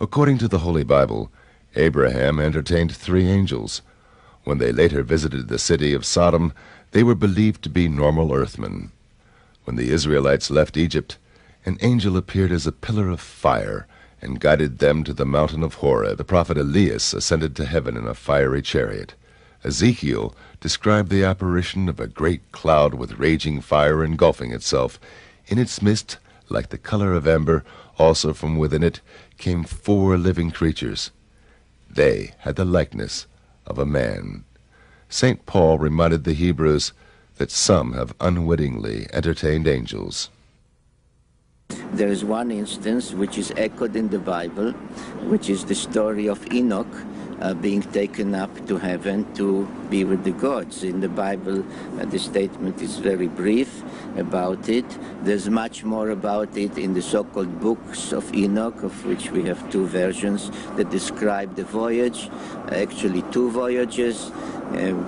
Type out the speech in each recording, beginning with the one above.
According to the Holy Bible, Abraham entertained 3 angels. When they later visited the city of Sodom, they were believed to be normal earthmen. When the Israelites left Egypt, an angel appeared as a pillar of fire and guided them to the mountain of Horeb. The prophet Elias ascended to heaven in a fiery chariot. Ezekiel described the apparition of a great cloud with raging fire engulfing itself. In its midst, like the color of amber, also from within it came 4 living creatures. They had the likeness of a man. St. Paul reminded the Hebrews that some have unwittingly entertained angels. There is one instance which is echoed in the Bible, which is the story of Enoch being taken up to heaven to be with the gods. In the Bible, the statement is very brief about it. There's much more about it in the so-called books of Enoch, of which we have 2 versions that describe the voyage, actually 2 voyages.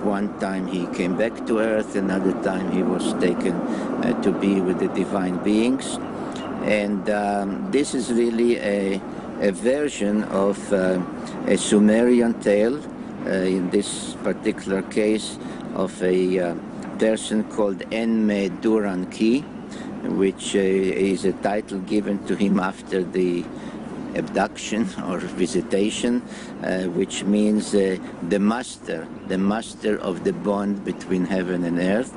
One time he came back to earth, another time he was taken to be with the divine beings. And this is really a version of a Sumerian tale, in this particular case of a person called Enme-Duran-Ki, which is a title given to him after the abduction or visitation, which means the master of the bond between heaven and earth.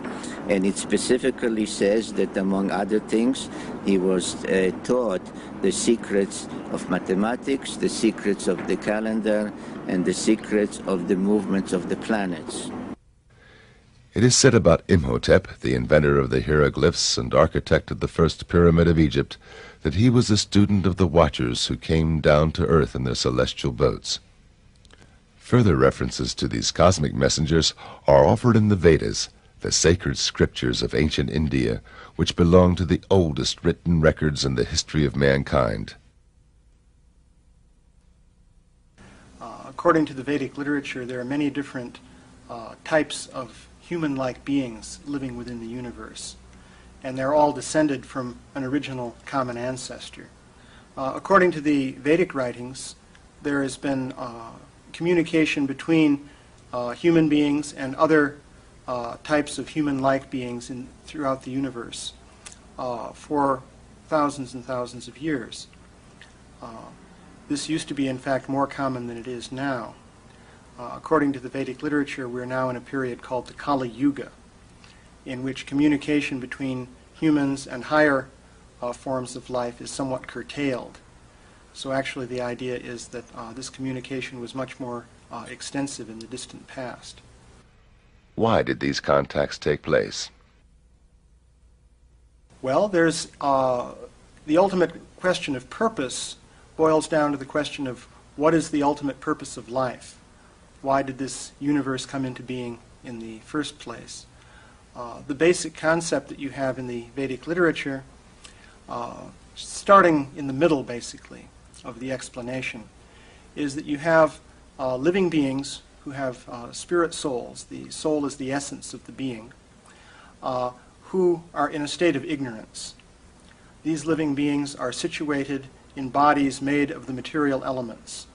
And it specifically says that, among other things, he was taught the secrets of mathematics, the secrets of the calendar, and the secrets of the movements of the planets. It is said about Imhotep, the inventor of the hieroglyphs and architect of the first pyramid of Egypt, that he was a student of the Watchers who came down to earth in their celestial boats. Further references to these cosmic messengers are offered in the Vedas, the sacred scriptures of ancient India, which belong to the oldest written records in the history of mankind. According to the Vedic literature, there are many different types of human-like beings living within the universe, and they're all descended from an original common ancestor. According to the Vedic writings, there has been communication between human beings and other types of human-like beings throughout the universe for thousands and thousands of years. This used to be, in fact, more common than it is now. According to the Vedic literature, we're now in a period called the Kali Yuga, in which communication between humans and higher forms of life is somewhat curtailed. So actually the idea is that this communication was much more extensive in the distant past. Why did these contacts take place? Well, there's the ultimate question of purpose boils down to the question of what is the ultimate purpose of life? Why did this universe come into being in the first place? The basic concept that you have in the Vedic literature, starting in the middle basically of the explanation, is that you have living beings who have spirit souls. The soul is the essence of the being, who are in a state of ignorance. These living beings are situated in bodies made of the material elements.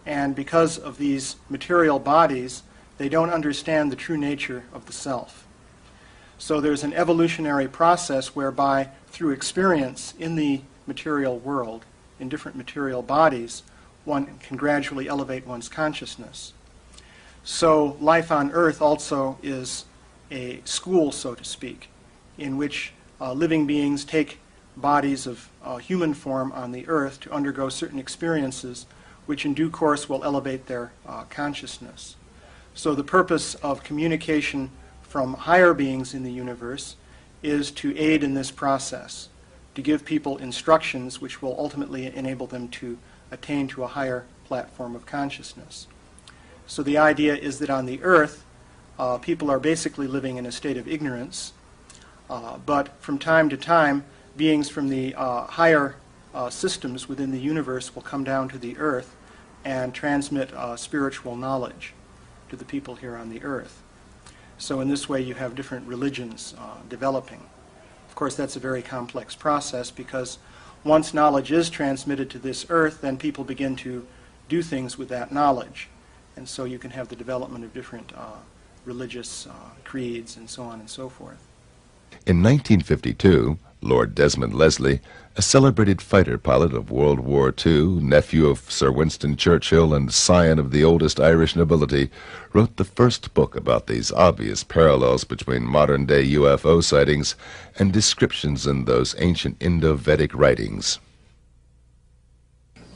And because of these material bodies, they don't understand the true nature of the self. So there's an evolutionary process whereby, through experience in the material world, in different material bodies, one can gradually elevate one's consciousness. So life on Earth also is a school, so to speak, in which living beings take bodies of human form on the Earth to undergo certain experiences which in due course will elevate their consciousness. So the purpose of communication from higher beings in the universe is to aid in this process, to give people instructions which will ultimately enable them to attain to a higher platform of consciousness. So the idea is that on the Earth, people are basically living in a state of ignorance, but from time to time, beings from the higher systems within the universe will come down to the Earth and transmit spiritual knowledge to the people here on the Earth. So in this way you have different religions developing. Of course, that's a very complex process because once knowledge is transmitted to this earth, then people begin to do things with that knowledge. And so you can have the development of different religious creeds and so on and so forth. In 1952, Lord Desmond Leslie, a celebrated fighter pilot of World War II, nephew of Sir Winston Churchill and scion of the oldest Irish nobility, wrote the first book about these obvious parallels between modern-day UFO sightings and descriptions in those ancient Indo-Vedic writings.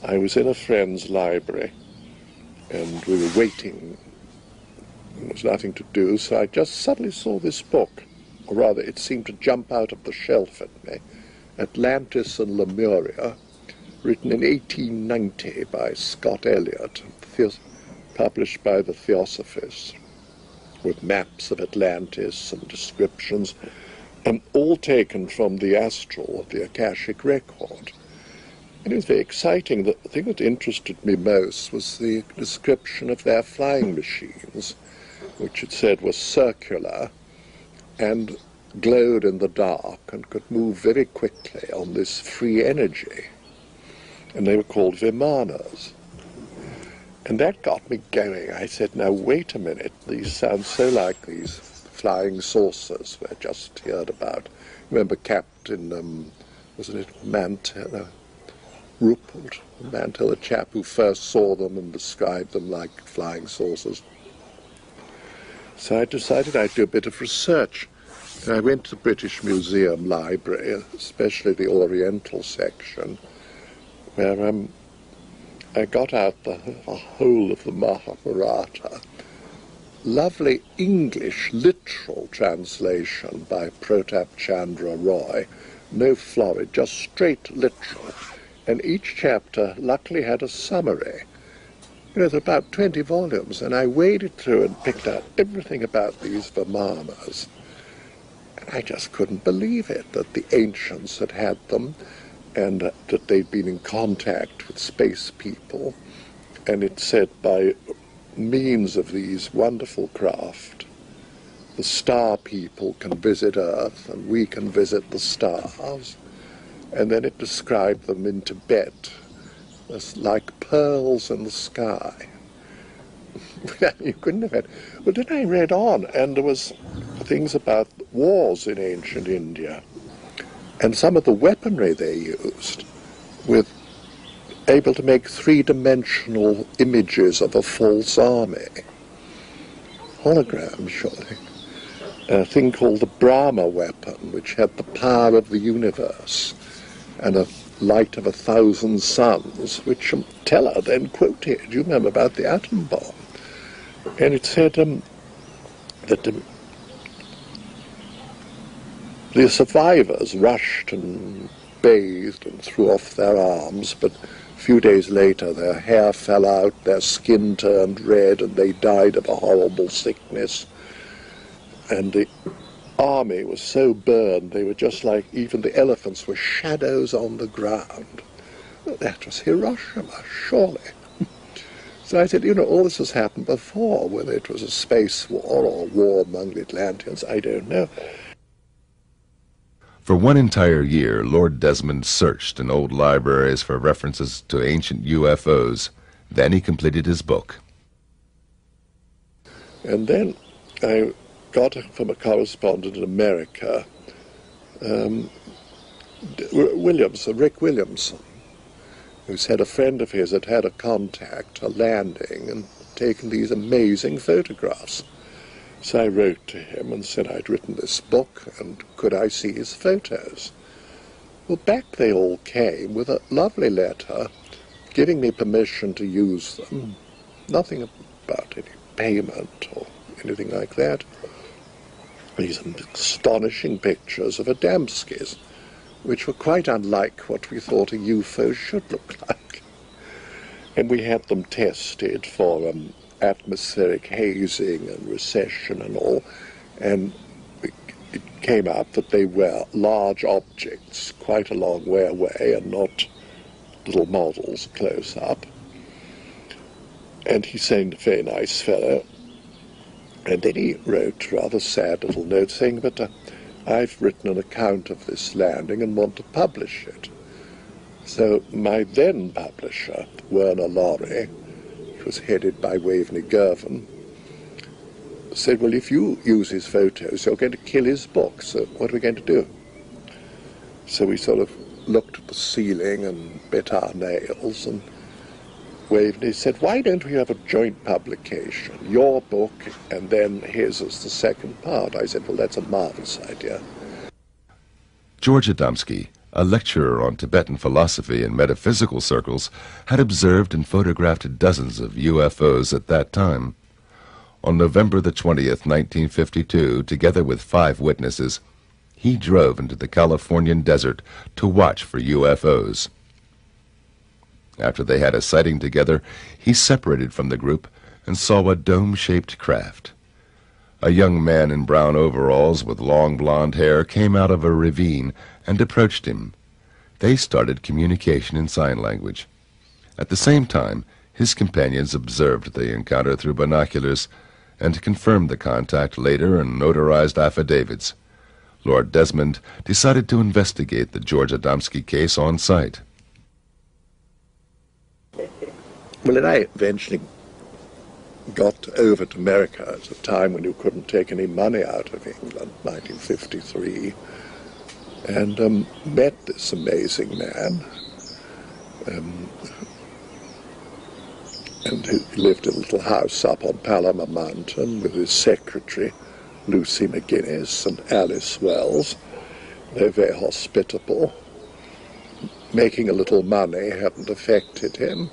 I was in a friend's library, and we were waiting. There was nothing to do, so I just suddenly saw this book. Or rather, it seemed to jump out of the shelf at me. Atlantis and Lemuria, written in 1890 by Scott Elliott, published by the Theosophists, with maps of Atlantis and descriptions, and all taken from the astral of the Akashic record. And it was very exciting. The thing that interested me most was the description of their flying machines, which it said was circular and glowed in the dark and could move very quickly on this free energy. And they were called Vimanas. And that got me going. I said, now wait a minute, these sound so like these flying saucers we just heard about. Remember Captain, wasn't it Mantell, Ruppelt Mantell, the chap who first saw them and described them like flying saucers. So I decided I'd do a bit of research. And I went to the British Museum Library, especially the Oriental section, where I got out the whole of the Mahabharata. Lovely English literal translation by Pratap Chandra Roy. No florid, just straight literal. And each chapter luckily had a summary. You know, there were about 20 volumes, and I waded through and picked out everything about these Vimanas. And I just couldn't believe it, that the ancients had had them, and that they'd been in contact with space people. And it said by means of these wonderful craft, the star people can visit Earth, and we can visit the stars. And then it described them in Tibet as like pearls in the sky. You couldn't have had. Well, then I read on, and there was things about wars in ancient India, and some of the weaponry they used, with able to make three-dimensional images of a false army. Hologram, surely. A thing called the Brahma weapon, which had the power of the universe, and a light of 1,000 suns, which Teller then quoted. You remember about the atom bomb. And it said that the survivors rushed and bathed and threw off their arms, but a few days later their hair fell out, their skin turned red, and they died of a horrible sickness. And the army was so burned, they were just like, even the elephants were shadows on the ground. Well, that was Hiroshima, surely. So I said, you know, all this has happened before, whether it was a space war or a war among the Atlanteans, I don't know. For one entire year, Lord Desmond searched in old libraries for references to ancient UFOs. Then he completed his book. And then I got from a correspondent in America, Rick Williamson, who said a friend of his had had a contact, a landing, and taken these amazing photographs. So I wrote to him and said I'd written this book, and could I see his photos? Well, back they all came with a lovely letter giving me permission to use them. Nothing about any payment or anything like that. These astonishing pictures of Adamskis, which were quite unlike what we thought a UFO should look like. And we had them tested for atmospheric hazing and recession and all, and it came out that they were large objects quite a long way away and not little models close up. And he seemed a very nice fellow. And then he wrote a rather sad little note saying, but I've written an account of this landing and want to publish it. So my then publisher, Werner Laurie, which was headed by Waveney Girvan, said, well, if you use his photos, you're going to kill his book, so what are we going to do? So we sort of looked at the ceiling and bit our nails, and Waveney said, why don't we have a joint publication, your book and then his as the second part? I said, well, that's a marvelous idea. George Adamski, a lecturer on Tibetan philosophy in metaphysical circles, had observed and photographed dozens of UFOs at that time. On November the 20th, 1952, together with 5 witnesses, he drove into the Californian desert to watch for UFOs. After they had a sighting together, he separated from the group and saw a dome-shaped craft. A young man in brown overalls with long blonde hair came out of a ravine and approached him. They started communication in sign language. At the same time, his companions observed the encounter through binoculars and confirmed the contact later in notarized affidavits. Lord Desmond decided to investigate the George Adamski case on site. Well, and I eventually got over to America at a time when you couldn't take any money out of England, 1953, and met this amazing man. And he lived in a little house up on Palomar Mountain with his secretary, Lucy McGuinness, and Alice Wells. They were very hospitable. Making a little money hadn't affected him.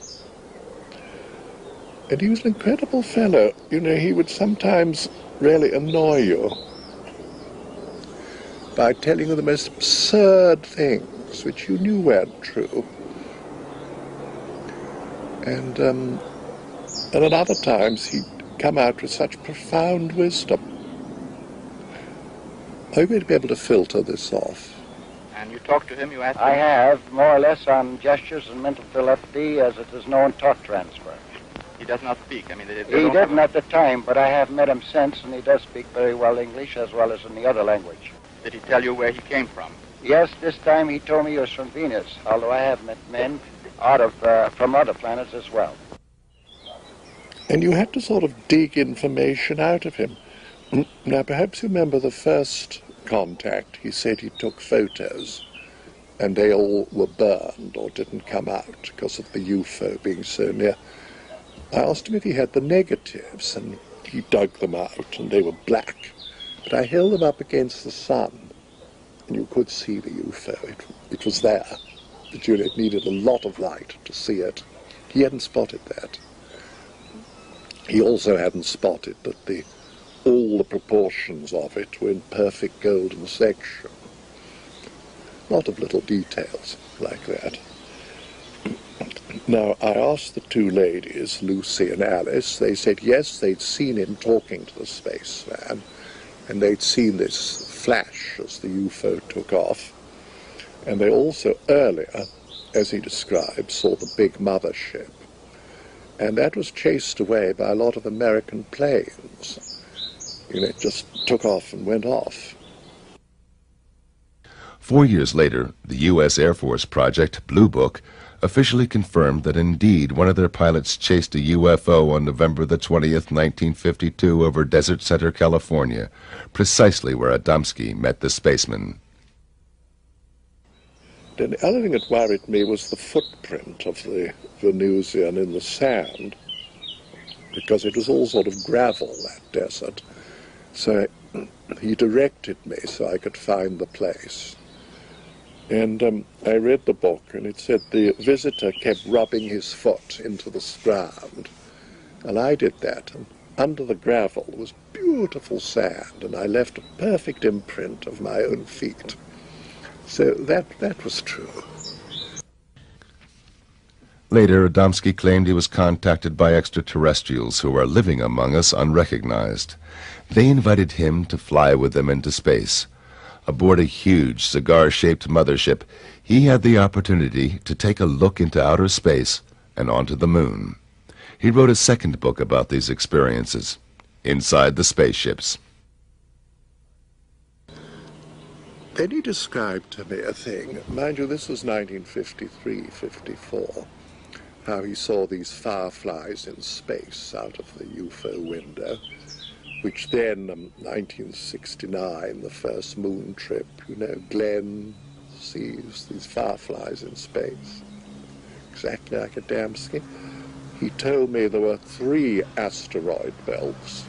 And he was an incredible fellow. You know, he would sometimes really annoy you by telling you the most absurd things which you knew weren't true. And at other times he'd come out with such profound wisdom. Are you going to be able to filter this off? And you talked to him, you asked him? I have, more or less on gestures and mental telepathy, as it is known talk transfer. He does not speak. I mean, they He don't have didn't at the time, but I have met him since, and he does speak very well English as well as in the other language. Did he tell you where he came from? Yes, this time he told me he was from Venus, although I have met men from other planets as well. And you had to sort of dig information out of him. Now, perhaps you remember the first contact. He said he took photos, and they all were burned or didn't come out because of the UFO being so near. I asked him if he had the negatives, and he dug them out, and they were black. But I held them up against the sun, and you could see the UFO. It was there. But you know, it needed a lot of light to see it. He hadn't spotted that. He also hadn't spotted that all the proportions of it were in perfect golden section. A lot of little details like that. Now, I asked the 2 ladies, Lucy and Alice. They said yes, they'd seen him talking to the spaceman, and they'd seen this flash as the UFO took off. And they also earlier, as he described, saw the big mothership. And that was chased away by a lot of American planes. You know, it just took off and went off. 4 years later, the U.S. Air Force project, Blue Book, officially confirmed that indeed one of their pilots chased a UFO on November the 20th, 1952 over Desert Center, California, precisely where Adamski met the spaceman. And the other thing that worried me was the footprint of the Venusian in the sand, because it was all sort of gravel, that desert. So he directed me so I could find the place. And I read the book, and it said the visitor kept rubbing his foot into the ground. And I did that, and under the gravel was beautiful sand, and I left a perfect imprint of my own feet. So that was true. Later, Adamski claimed he was contacted by extraterrestrials who are living among us unrecognized. They invited him to fly with them into space. Aboard a huge cigar-shaped mothership, he had the opportunity to take a look into outer space and onto the moon. He wrote a second book about these experiences, Inside the Spaceships. Then he described to me a thing, mind you, this was 1953, 54, how he saw these fireflies in space out of the UFO window, which then, 1969, the first moon trip, you know, Glenn sees these fireflies in space, exactly like Adamski. He told me there were 3 asteroid belts.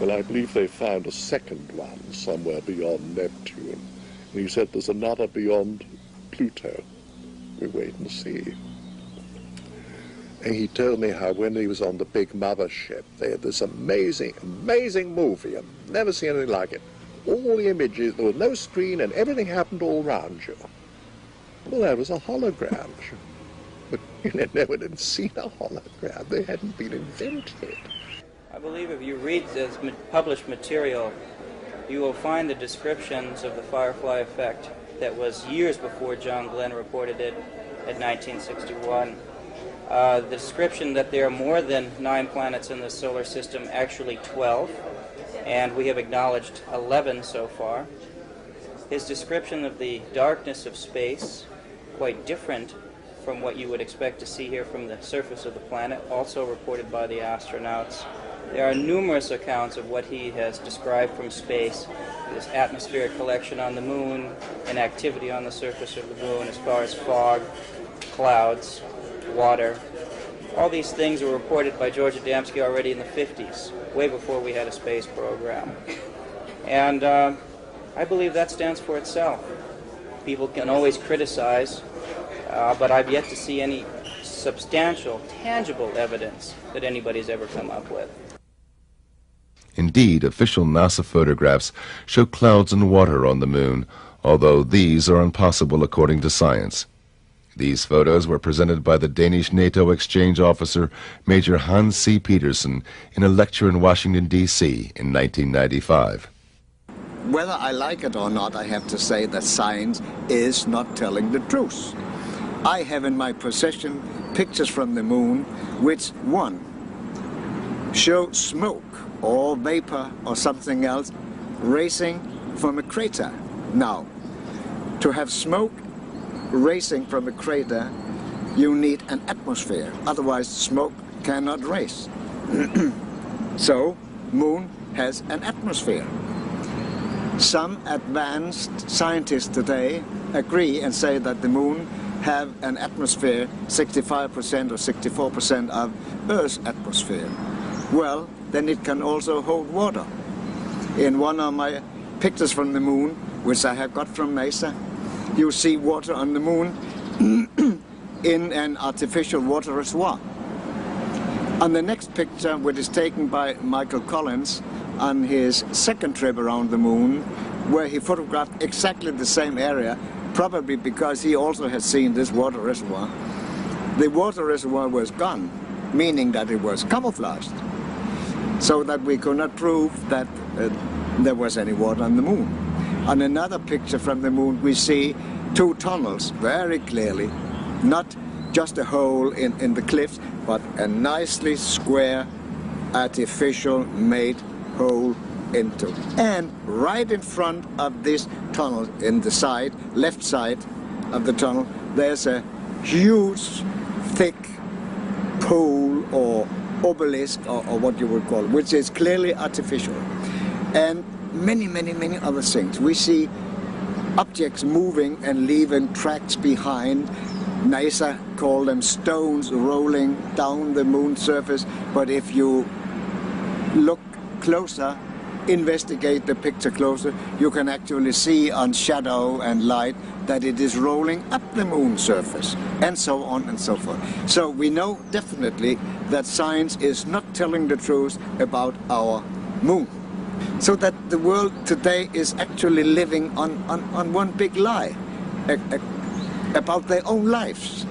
Well, I believe they found a second one somewhere beyond Neptune. And he said there's another beyond Pluto. We wait and see. And he told me how when he was on the big mothership, they had this amazing, amazing movie. I've never seen anything like it. All the images, there was no screen, and everything happened all around you. Well, that was a hologram. But you know, no one had seen a hologram. They hadn't been invented. I believe if you read this published material, you will find the descriptions of the firefly effect that was years before John Glenn reported it in 1961. The description that there are more than 9 planets in the solar system, actually 12, and we have acknowledged 11 so far. His description of the darkness of space, quite different from what you would expect to see here from the surface of the planet, also reported by the astronauts. There are numerous accounts of what he has described from space, this atmospheric collection on the moon, and activity on the surface of the moon as far as fog, clouds, water. All these things were reported by George Adamski already in the 50s, way before we had a space program. And I believe that stands for itself. People can always criticize, but I've yet to see any substantial, tangible evidence that anybody's ever come up with. Indeed, official NASA photographs show clouds and water on the moon, although these are impossible according to science. These photos were presented by the Danish NATO exchange officer, Major Hans C. Petersen, in a lecture in Washington, D.C. in 1995. Whether I like it or not, I have to say that science is not telling the truth. I have in my possession pictures from the moon which, one, show smoke or vapor or something else racing from a crater. Now, to have smoke racing from a crater, you need an atmosphere. Otherwise, smoke cannot race. So, moon has an atmosphere. Some advanced scientists today agree and say that the moon have an atmosphere 65% or 64% of Earth's atmosphere. Well, then it can also hold water. In one of my pictures from the moon, which I have got from NASA, you see water on the moon in an artificial water reservoir. On the next picture, which is taken by Michael Collins on his second trip around the moon, where he photographed exactly the same area, probably because he also had seen this water reservoir. The water reservoir was gone, meaning that it was camouflaged, so that we could not prove that there was any water on the moon. On another picture from the moon, we see 2 tunnels very clearly, not just a hole in the cliffs, but a nicely square, artificial made hole into. And right in front of this tunnel, in the side, left side of the tunnel, there's a huge, thick pole or obelisk, or what you would call it, which is clearly artificial. And many, many, many other things. We see objects moving and leaving tracks behind. NASA call them stones rolling down the moon's surface, but if you look closer, investigate the picture closer, you can actually see on shadow and light that it is rolling up the moon's surface, and so on and so forth. So we know definitely that science is not telling the truth about our moon. So that the world today is actually living on one big lie about their own lives.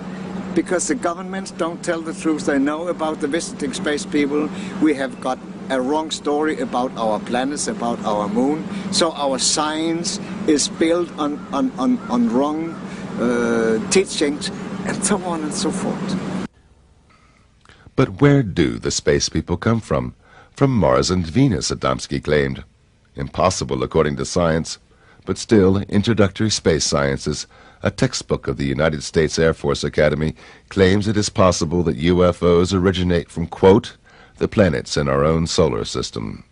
Because the governments don't tell the truth. They know about the visiting space people. We have got a wrong story about our planets, about our moon. So our science is built on wrong teachings, and so on and so forth. But where do the space people come from? From Mars and Venus, Adamski claimed. Impossible according to science, but still, Introductory Space Sciences, a textbook of the United States Air Force Academy, claims it is possible that UFOs originate from, quote, the planets in our own solar system.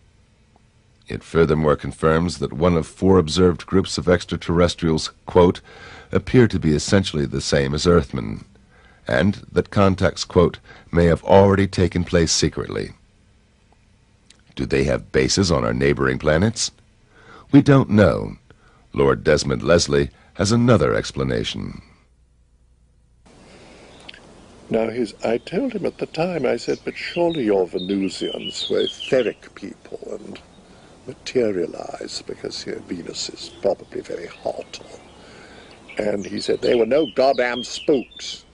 It furthermore confirms that one of 4 observed groups of extraterrestrials, quote, appear to be essentially the same as Earthmen, and that contacts, quote, may have already taken place secretly. Do they have bases on our neighboring planets? We don't know. Lord Desmond Leslie has another explanation. Now, I told him at the time, I said, but surely your Venusians were etheric people and materialize because Venus is probably very hot. And he said, they were no goddamn spooks.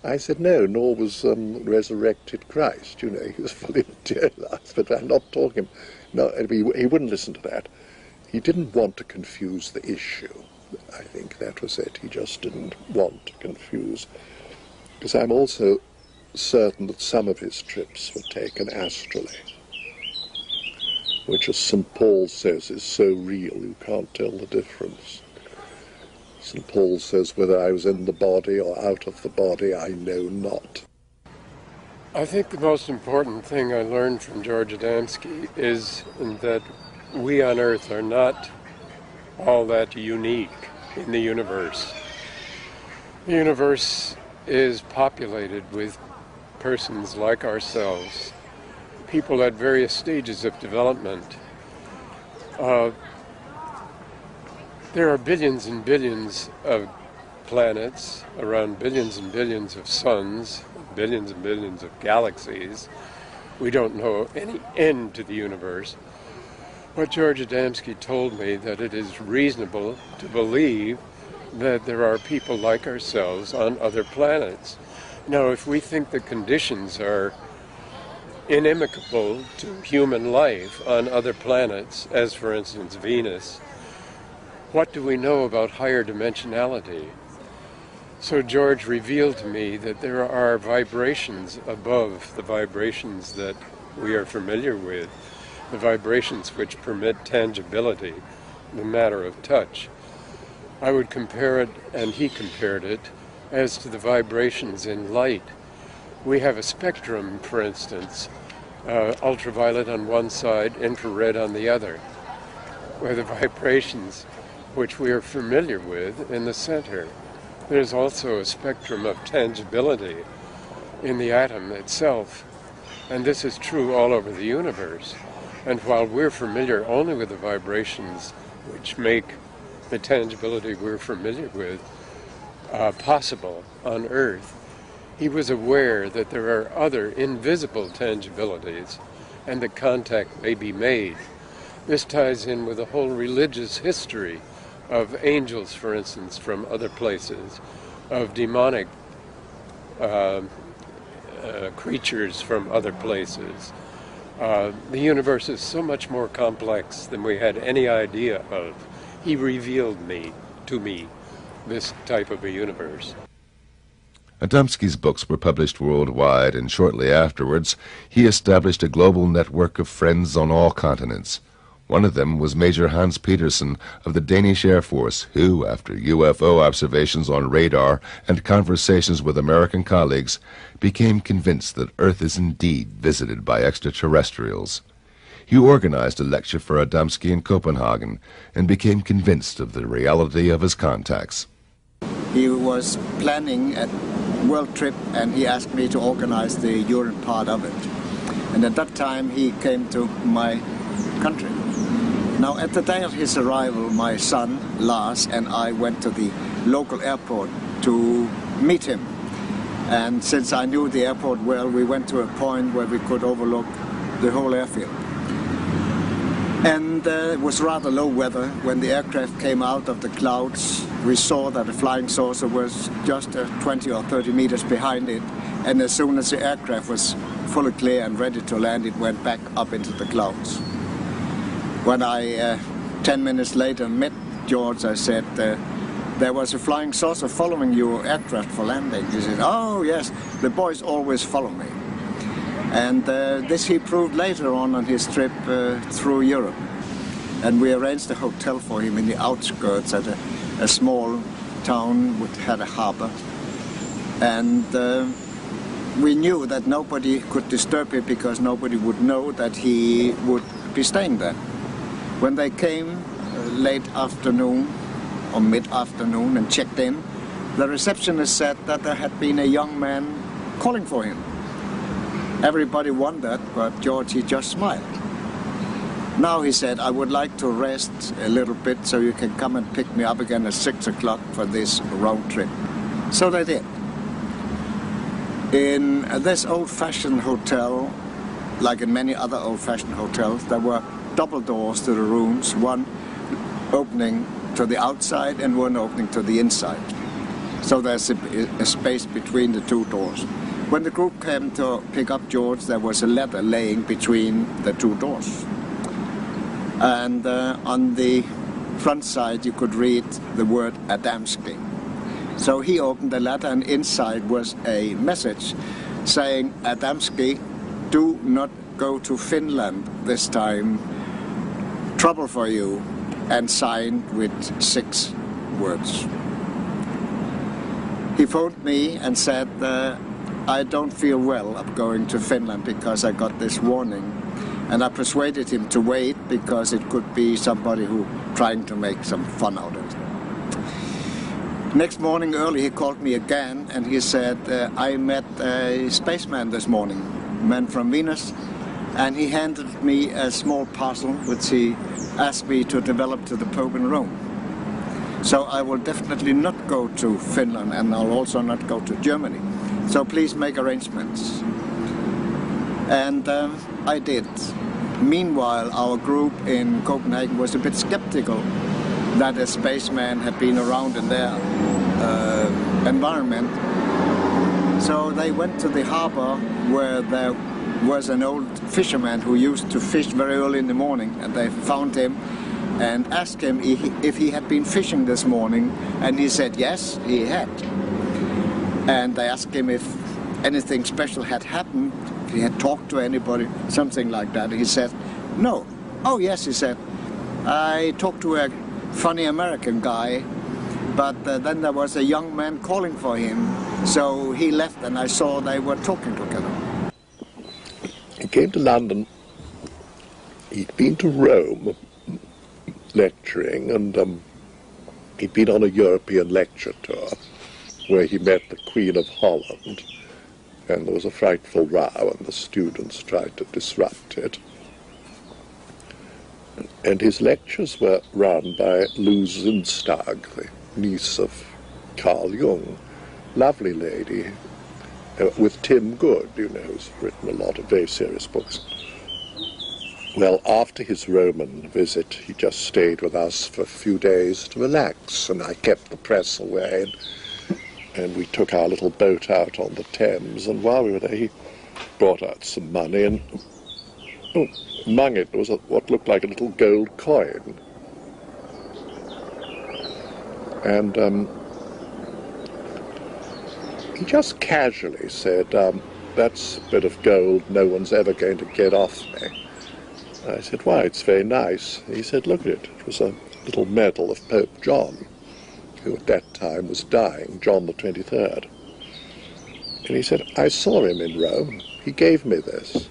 I said, no, nor was resurrected Christ. You know, he was fully materialized, but I'm not talking. No, he wouldn't listen to that. He didn't want to confuse the issue. I think that was it. He just didn't want to confuse. Because I'm also certain that some of his trips were taken astrally, which, as St. Paul says, is so real you can't tell the difference. St. Paul says, whether I was in the body or out of the body, I know not. I think the most important thing I learned from George Adamski is that we on Earth are not all that unique in the universe. The universe is populated with persons like ourselves, people at various stages of development. There are billions and billions of planets, around billions and billions of suns, billions and billions of galaxies. We don't know any end to the universe. But George Adamski told me that it is reasonable to believe that there are people like ourselves on other planets. Now, if we think the conditions are inimical to human life on other planets, as for instance Venus, what do we know about higher dimensionality? So George revealed to me that there are vibrations above the vibrations that we are familiar with, the vibrations which permit tangibility, the matter of touch. I would compare it, and he compared it, as to the vibrations in light. We have a spectrum, for instance, ultraviolet on one side, infrared on the other, where the vibrations which we are familiar with in the center. There's also a spectrum of tangibility in the atom itself, and this is true all over the universe. And while we're familiar only with the vibrations which make the tangibility we're familiar with possible on Earth, he was aware that there are other invisible tangibilities and that contact may be made. This ties in with the whole religious history of angels, for instance, from other places, of demonic creatures from other places. The universe is so much more complex than we had any idea of. He revealed to me this type of a universe. Adamski's books were published worldwide, and shortly afterwards he established a global network of friends on all continents. One of them was Major Hans Petersen of the Danish Air Force, who, after UFO observations on radar and conversations with American colleagues, became convinced that Earth is indeed visited by extraterrestrials. He organized a lecture for Adamski in Copenhagen and became convinced of the reality of his contacts. He was planning a world trip, and he asked me to organize the Europe part of it. And at that time he came to my country. Now, at the day of his arrival, my son, Lars, and I went to the local airport to meet him. And since I knew the airport well, we went to a point where we could overlook the whole airfield. And it was rather low weather. When the aircraft came out of the clouds, we saw that the flying saucer was just 20 or 30 meters behind it. And as soon as the aircraft was fully clear and ready to land, it went back up into the clouds. When I, 10 minutes later, met George, I said, there was a flying saucer following your aircraft for landing. He said, oh yes, the boys always follow me. And this he proved later on his trip through Europe. and we arranged a hotel for him in the outskirts at a small town which had a harbor. And we knew that nobody could disturb him because nobody would know that he would be staying there. When they came late afternoon or mid-afternoon and checked in, the receptionist said that there had been a young man calling for him. Everybody wondered, but George, he just smiled. Now he said, I would like to rest a little bit so you can come and pick me up again at 6 o'clock for this road trip. So they did. In this old-fashioned hotel, like in many other old-fashioned hotels, there were double doors to the rooms, one opening to the outside and one opening to the inside. So there's a space between the two doors. When the group came to pick up George, there was a ladder laying between the two doors. And on the front side you could read the word Adamski. So he opened the ladder, and inside was a message saying, Adamski, do not go to Finland this time. Trouble for you, and signed with 6 words. He phoned me and said, I don't feel well of going to Finland because I got this warning. And I persuaded him to wait because it could be somebody who trying to make some fun out of it. Next morning early he called me again and he said, I met a spaceman this morning, a man from Venus, and he handed me a small parcel which he asked me to develop to the Pope in Rome. So I will definitely not go to Finland, and I'll also not go to Germany. So please make arrangements. And I did. Meanwhile, our group in Copenhagen was a bit skeptical that a spaceman had been around in their environment. So they went to the harbor where there was an old fisherman who used to fish very early in the morning, and they found him and asked him if he had been fishing this morning, and he said yes, he had. And they asked him if anything special had happened, if he had talked to anybody, something like that. He said, no. Oh yes, he said, I talked to a funny American guy, but then there was a young man calling for him, so he left and I saw they were talking together. He came to London. He'd been to Rome lecturing, and he'd been on a European lecture tour where he met the Queen of Holland, and there was a frightful row and the students tried to disrupt it. And his lectures were run by Lou Zünstarg, the niece of Carl Jung, lovely lady, with Tim Good, you know, who's written a lot of very serious books. Well, after his Roman visit, he just stayed with us for a few days to relax, and I kept the press away, and we took our little boat out on the Thames, and while we were there, he brought out some money, and among it was what looked like a little gold coin. And he just casually said, that's a bit of gold no one's ever going to get off me. I said, why, it's very nice. He said, look at it. It was a little medal of Pope John, who at that time was dying, John the 23rd. And he said, I saw him in Rome. He gave me this.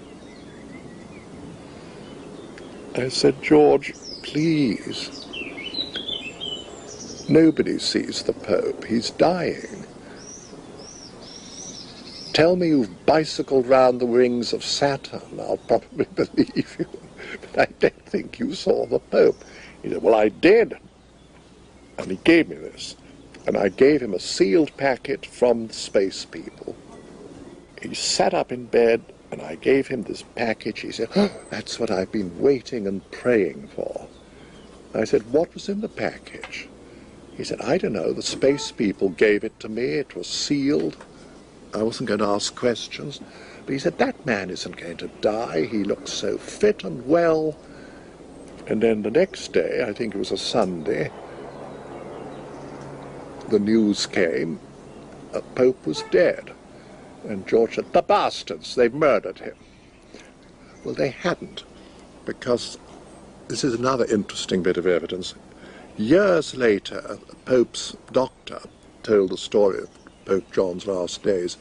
I said, George, please. Nobody sees the Pope. He's dying. Tell me you've bicycled round the rings of Saturn. I'll probably believe you. But I don't think you saw the Pope. He said, well, I did. And he gave me this. And I gave him a sealed packet from the space people. He sat up in bed, and I gave him this package. He said, oh, that's what I've been waiting and praying for. I said, what was in the package? He said, I don't know. The space people gave it to me. It was sealed. I wasn't going to ask questions. But he said, that man isn't going to die. He looks so fit and well. And then the next day, I think it was a Sunday, the news came, the Pope was dead. And George said, the bastards, they've murdered him. Well, they hadn't, because this is another interesting bit of evidence. Years later, the Pope's doctor told the story of Pope John's last days,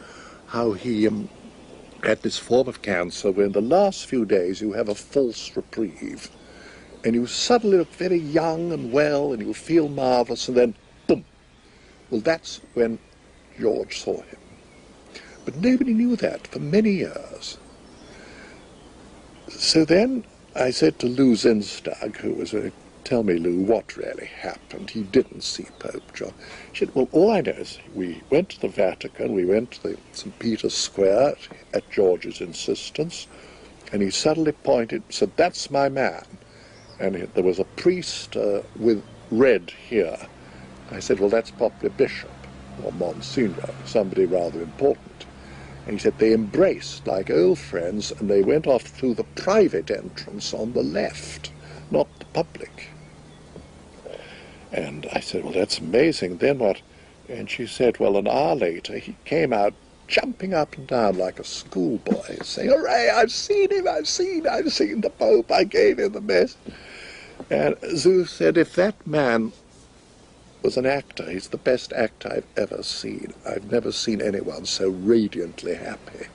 how he had this form of cancer where in the last few days you have a false reprieve, and you suddenly look very young and well, and you feel marvellous, and then, boom. Well, that's when George saw him. But nobody knew that for many years. So then I said to Lou Zinstag, who was tell me, Lou, what really happened? He didn't see Pope John. She said, well, all I know is we went to the Vatican, we went to the St. Peter's Square at George's insistence, and he suddenly pointed, said, that's my man. And there was a priest with red here. I said, well, that's probably a bishop or Monsignor, somebody rather important. And he said they embraced like old friends, and they went off through the private entrance on the left, not the public. And I said, well, that's amazing. Then what? And she said, well, an hour later, he came out jumping up and down like a schoolboy, saying, hooray, I've seen him, I've seen the Pope, I gave him the message. And Zeus said, if that man was an actor, he's the best actor I've ever seen. I've never seen anyone so radiantly happy.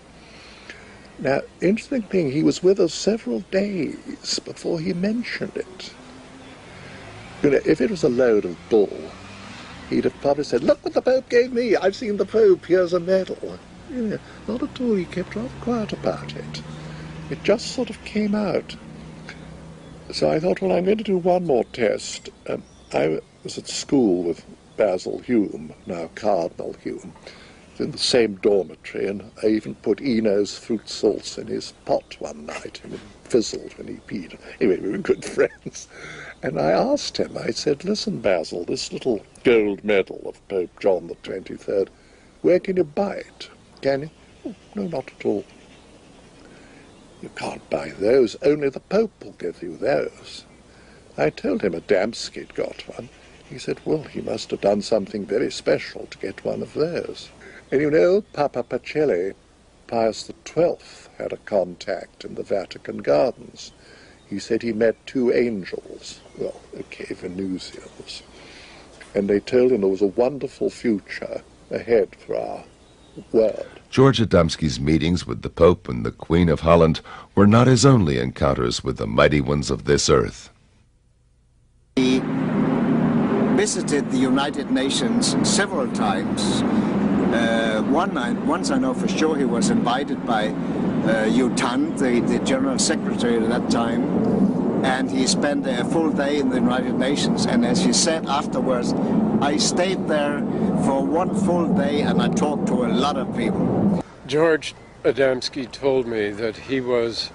Now, interesting thing, he was with us several days before he mentioned it. You know, if it was a load of bull, he'd have probably said, look what the Pope gave me, I've seen the Pope, here's a medal. You know, not at all, he kept rather quiet about it. It just sort of came out. So I thought, well, I'm going to do one more test. I was at school with Basil Hume, now Cardinal Hume, in the same dormitory, and I even put Eno's fruit salts in his pot one night, and it fizzled when he peed. Anyway, we were good friends. And I asked him, I said, listen, Basil, this little gold medal of Pope John the 23rd, where can you buy it? Can you? Oh, no, not at all. You can't buy those, only the Pope will give you those. I told him Adamski'd got one. He said, well, he must have done something very special to get one of those. And you know, Papa Pacelli, Pius XII, had a contact in the Vatican gardens. He said he met two angels, well, okay, Venusians, and they told him there was a wonderful future ahead for our world. George Adamski's meetings with the Pope and the Queen of Holland were not his only encounters with the mighty ones of this earth. He visited the United Nations several times. Once I know for sure he was invited by U Thant, the General Secretary at that time, and he spent a full day in the United Nations, and as he said afterwards, I stayed there for one full day and I talked to a lot of people. George Adamski told me that he was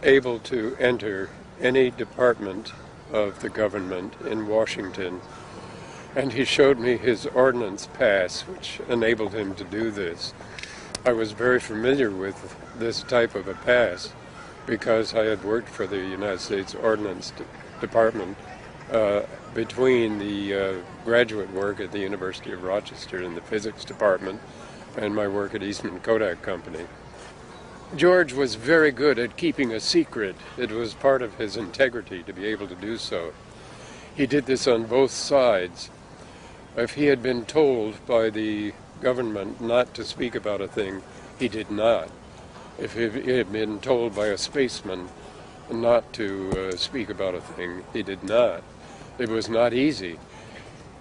able to enter any department of the government in Washington, and he showed me his ordnance pass, which enabled him to do this. I was very familiar with this type of a pass because I had worked for the United States Ordnance Department between the graduate work at the University of Rochester in the physics department and my work at Eastman Kodak Company. George was very good at keeping a secret. It was part of his integrity to be able to do so. He did this on both sides. If he had been told by the government not to speak about a thing, he did not. If he had been told by a spaceman not to speak about a thing, he did not. It was not easy.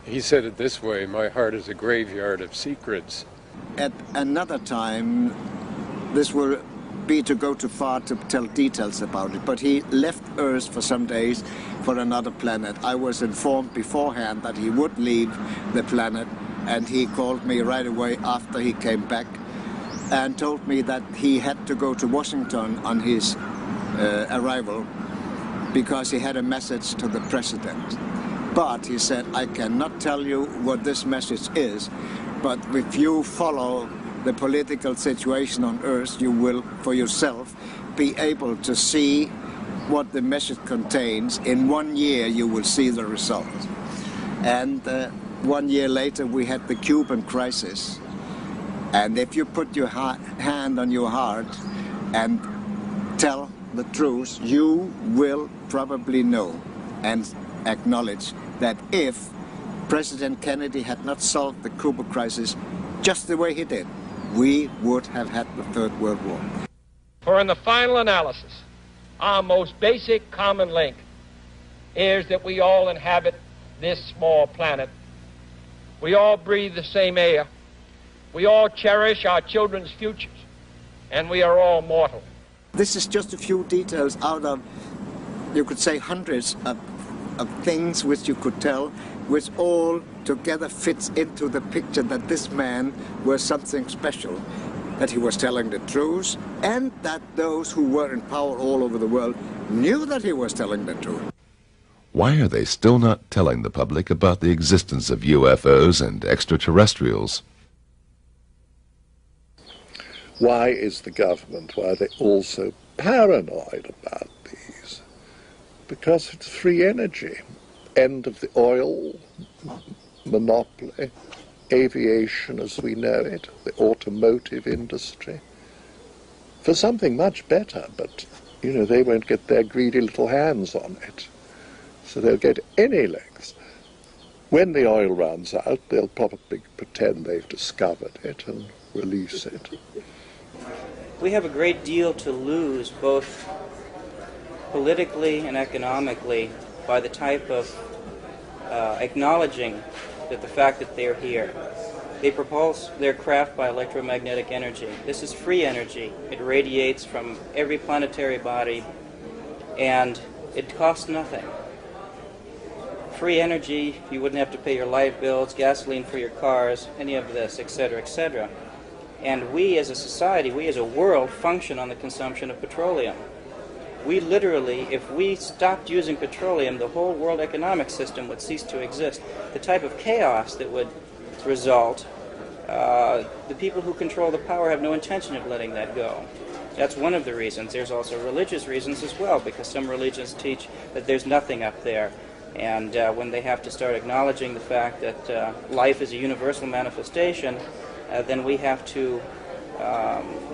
He said it this way, my heart is a graveyard of secrets. At another time, this will be to go too far to tell details about it, but he left Earth for some days for another planet. I was informed beforehand that he would leave the planet, and he called me right away after he came back and told me that he had to go to Washington on his arrival because he had a message to the president. But he said, I cannot tell you what this message is, but if you follow the political situation on Earth, you will, for yourself, be able to see what the message contains. In 1 year, you will see the result. And 1 year later, we had the Cuban crisis. And if you put your hand on your heart and tell the truth, you will probably know and acknowledge that if President Kennedy had not solved the Cuba crisis just the way he did, we would have had the Third World War. For in the final analysis, our most basic common link is that we all inhabit this small planet. We all breathe the same air. We all cherish our children's futures. And we are all mortal. This is just a few details out of, you could say, hundreds of things which you could tell, which all together fits into the picture that this man was something special, that he was telling the truth, and that those who were in power all over the world knew that he was telling the truth. Why are they still not telling the public about the existence of UFOs and extraterrestrials? Why is the government, why are they all so paranoid about these? Because it's free energy. End of the oil monopoly, aviation as we know it, the automotive industry. For something much better, but, you know, they won't get their greedy little hands on it. So they'll go to any lengths. When the oil runs out, they'll probably pretend they've discovered it and release it. We have a great deal to lose, both politically and economically, by the type of acknowledging that the fact that they're here. They propulse their craft by electromagnetic energy. This is free energy. It radiates from every planetary body, and it costs nothing. Free energy, you wouldn't have to pay your light bills, gasoline for your cars, any of this, etc., etc. And we as a society, we as a world, function on the consumption of petroleum. We literally, if we stopped using petroleum, the whole world economic system would cease to exist. The type of chaos that would result, the people who control the power have no intention of letting that go. That's one of the reasons. There's also religious reasons as well, because some religions teach that there's nothing up there. And when they have to start acknowledging the fact that life is a universal manifestation, then we have to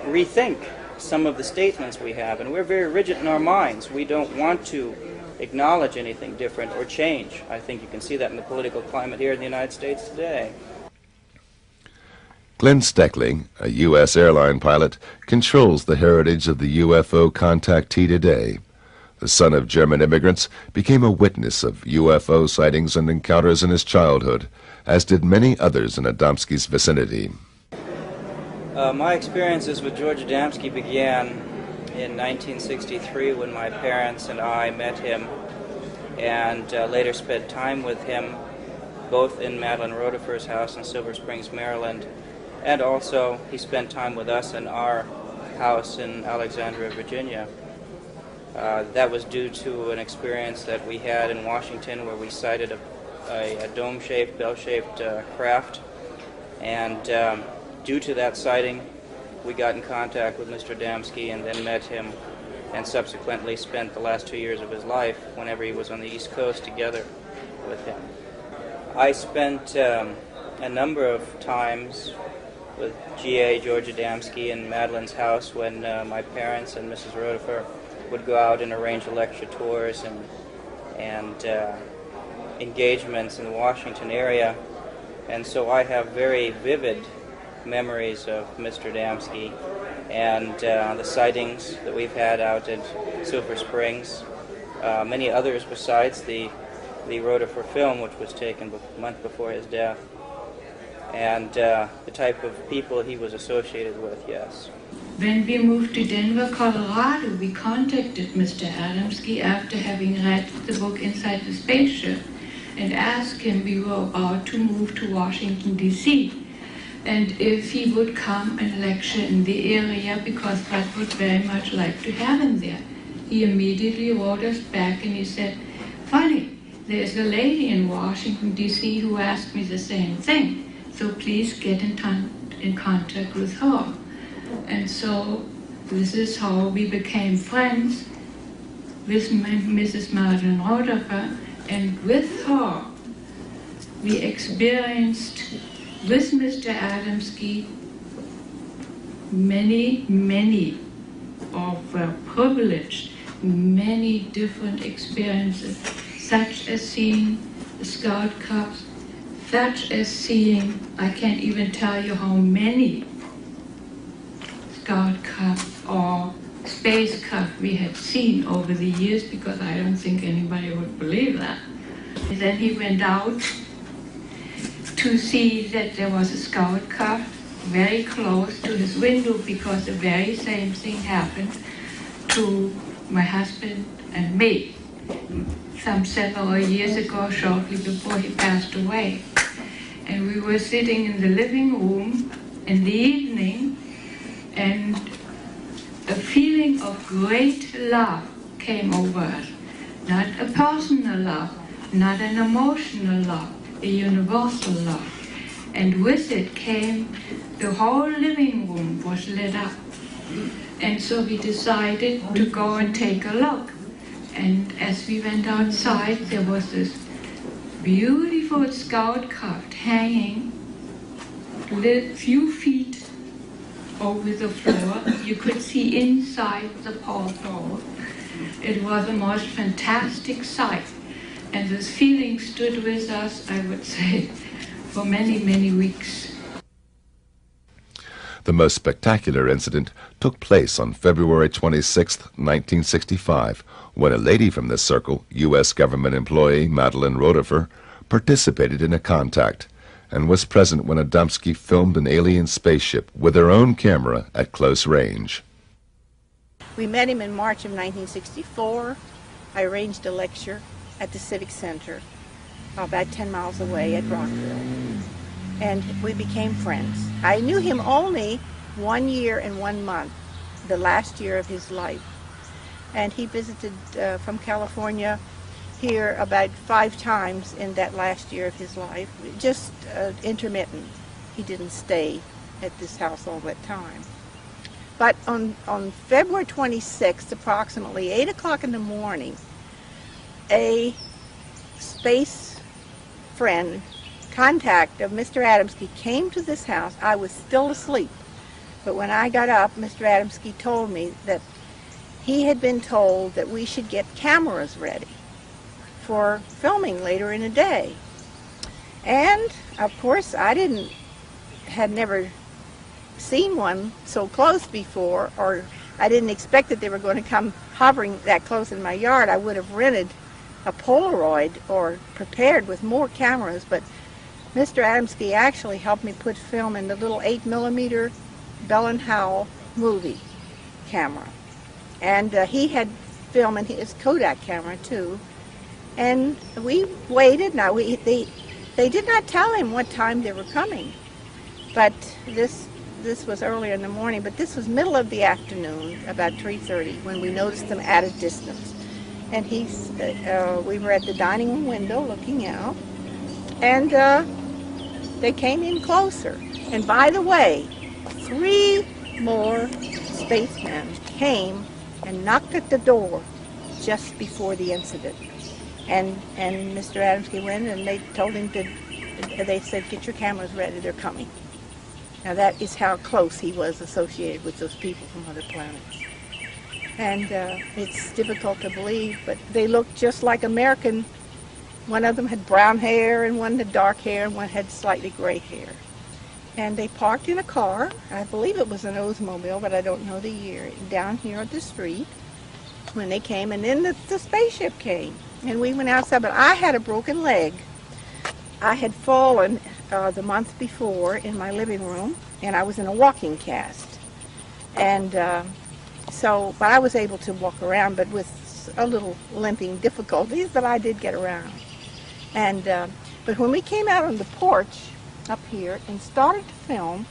rethink some of the statements we have. And we're very rigid in our minds. We don't want to acknowledge anything different or change. I think you can see that in the political climate here in the United States today. Glenn Steckling, a U.S. airline pilot, controls the heritage of the UFO contactee today. The son of German immigrants, became a witness of UFO sightings and encounters in his childhood, as did many others in Adamski's vicinity. My experiences with George Adamski began in 1963 when my parents and I met him and later spent time with him both in Madeline Rotifer's house in Silver Springs, Maryland, and also he spent time with us in our house in Alexandria, Virginia. That was due to an experience that we had in Washington where we sighted a dome-shaped, bell-shaped craft, and due to that sighting, we got in contact with Mr. Adamski and then met him, and subsequently spent the last 2 years of his life, whenever he was on the East Coast, together with him. I spent a number of times with G.A. George Adamski in Madeline's house when my parents and Mrs. Rotifer would go out and arrange lecture tours and engagements in the Washington area. And so I have very vivid memories of Mr. Adamski and the sightings that we've had out at Silver Springs. Many others besides the Rotifer film, which was taken a month before his death. And the type of people he was associated with, yes. When we moved to Denver, Colorado, we contacted Mr. Adamski after having read the book Inside the Spaceship and asked him, we were about to move to Washington, D.C., and if he would come and lecture in the area because Bud would very much like to have him there. He immediately wrote us back and he said, funny, there's a lady in Washington, D.C. who asked me the same thing, so please get in contact with her. And so this is how we became friends with Mrs. Madeline Rotifer, and with her we experienced with Mr. Adamski many, many privilege, many different experiences, such as seeing the Scout Cups, such as seeing, I can't even tell you how many Scout Cups or Space Cups we had seen over the years, because I don't think anybody would believe that. And then he went out to see that there was a Scout Cup very close to his window, because the very same thing happened to my husband and me some several years ago, shortly before he passed away. And we were sitting in the living room in the evening, and a feeling of great love came over us. Not a personal love, not an emotional love, a universal love. And with it came, the whole living room was lit up. And so we decided to go and take a look. And as we went outside, there was this beautiful Scout Cup hanging a few feet over the floor. You could see inside the porthole. It was a most fantastic sight. And this feeling stood with us, I would say, for many, many weeks. The most spectacular incident took place on February 26, 1965, when a lady from this circle, U.S. government employee Madeline Rotifer, participated in a contact and was present when Adamski filmed an alien spaceship with her own camera at close range. We met him in March of 1964. I arranged a lecture at the Civic Center about 10 miles away at Rockville. And we became friends. I knew him only 1 year and 1 month, the last year of his life. And he visited from California here about 5 times in that last year of his life, just intermittent. He didn't stay at this house all that time. But on February 26th, approximately 8 o'clock in the morning, a space friend, contact of Mr. Adamski, came to this house. I was still asleep, but when I got up, Mr. Adamski told me that he had been told that we should get cameras ready for filming later in the day. And of course I had never seen one so close before, or I didn't expect that they were going to come hovering that close in my yard. I would have rented a Polaroid or prepared with more cameras, but Mr. Adamski actually helped me put film in the little 8mm Bell & Howell movie camera. And he had film in his Kodak camera too. And we waited. Now, they did not tell him what time they were coming. But this was earlier in the morning, but this was middle of the afternoon, about 3:30, when we noticed them at a distance. And we were at the dining room window looking out, and they came in closer. And by the way, 3 more spacemen came and knocked at the door just before the incident. And Mr. Adamski went, and they told him they said, "Get your cameras ready, they're coming." Now that is how close he was associated with those people from other planets. And it's difficult to believe, but they looked just like American. One of them had brown hair, and one had dark hair, and one had slightly gray hair. And they parked in a car, I believe it was an Oldsmobile, but I don't know the year, down here at the street when they came, and then the spaceship came. And we went outside, but I had a broken leg. I had fallen the month before in my living room, and I was in a walking cast. And but I was able to walk around, but with a little limping difficulties, but I did get around. And but when we came out on the porch up here and started to film,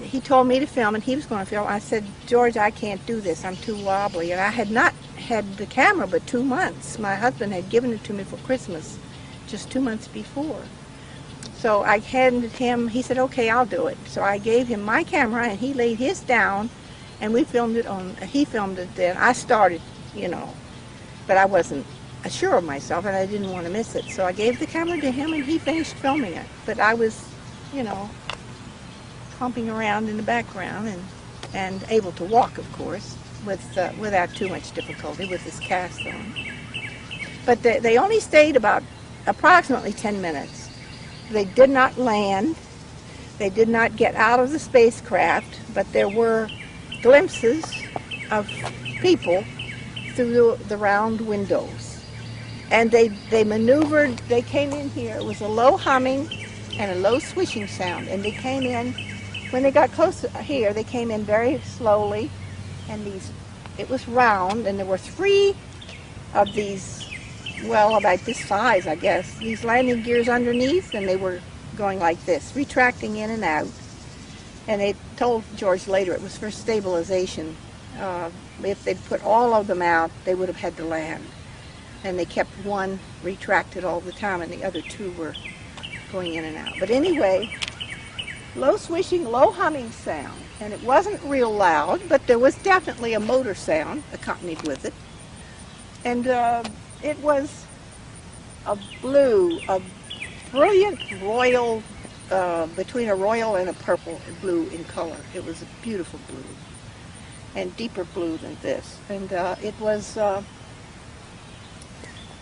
he told me to film, and he was going to film. I said, "George, I can't do this. I'm too wobbly." And I had not had the camera but 2 months. My husband had given it to me for Christmas just 2 months before. So I handed him, he said, "Okay, I'll do it." So I gave him my camera, and he laid his down, and we filmed it he filmed it then. I started, but I wasn't sure of myself, and I didn't want to miss it. So I gave the camera to him, and he finished filming it. But I was, pumping around in the background and able to walk, of course. without too much difficulty with this cast on. But they only stayed about approximately 10 minutes. They did not land. They did not get out of the spacecraft, but there were glimpses of people through the round windows. And they maneuvered, they came in here. It was a low humming and a low swishing sound. And they came in, when they got close here, they came in very slowly. And it was round, and there were 3 of these, well, about this size, I guess, these landing gears underneath, and they were going like this, retracting in and out. And they told George later it was for stabilization. If they'd put all of them out, they would have had to land. And they kept one retracted all the time, and the other 2 were going in and out. But anyway, low swishing, low humming sound. And it wasn't real loud, but there was definitely a motor sound accompanied with it. And it was a brilliant royal, between a royal and a purple blue in color. It was a beautiful blue, and deeper blue than this. And it was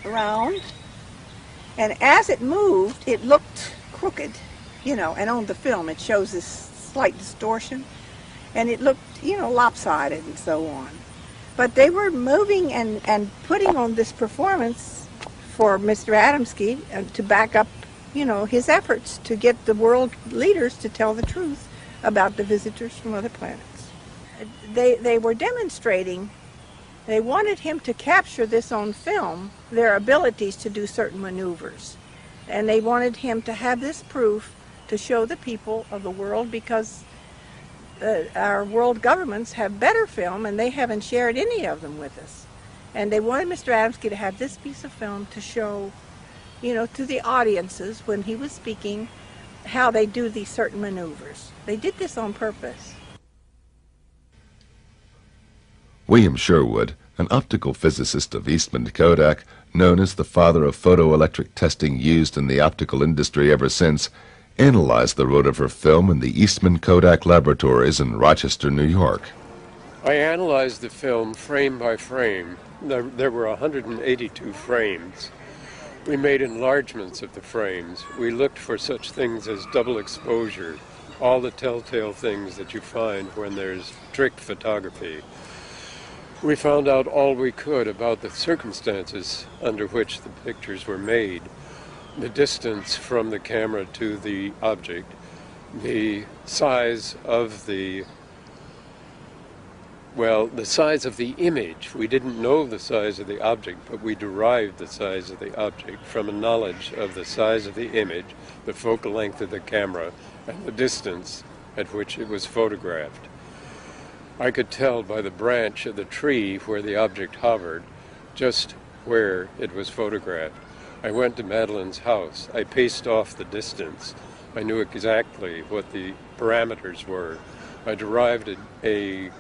round, and as it moved, it looked crooked, you know, and on the film it shows this slight distortion, and it looked, you know, lopsided and so on. But they were moving and putting on this performance for Mr. Adamski to back up, you know, his efforts to get the world leaders to tell the truth about the visitors from other planets. They were demonstrating, they wanted him to capture this on film, their abilities to do certain maneuvers. And they wanted him to have this proof to show the people of the world, because our world governments have better film and they haven't shared any of them with us. And they wanted Mr. Adamski to have this piece of film to show, you know, to the audiences when he was speaking, how they do these certain maneuvers. They did this on purpose. William Sherwood, an optical physicist of Eastman Kodak, known as the father of photoelectric testing used in the optical industry ever since, analyzed the rotifer film in the Eastman Kodak laboratories in Rochester, New York. I analyzed the film frame by frame. There were 182 frames. We made enlargements of the frames. We looked for such things as double exposure, all the telltale things that you find when there's trick photography. We found out all we could about the circumstances under which the pictures were made, the distance from the camera to the object, the size of the size of the image. We didn't know the size of the object, but we derived the size of the object from a knowledge of the size of the image, the focal length of the camera, and the distance at which it was photographed. I could tell by the branch of the tree where the object hovered just where it was photographed. I went to Madeline's house. I paced off the distance. I knew exactly what the parameters were. I derived a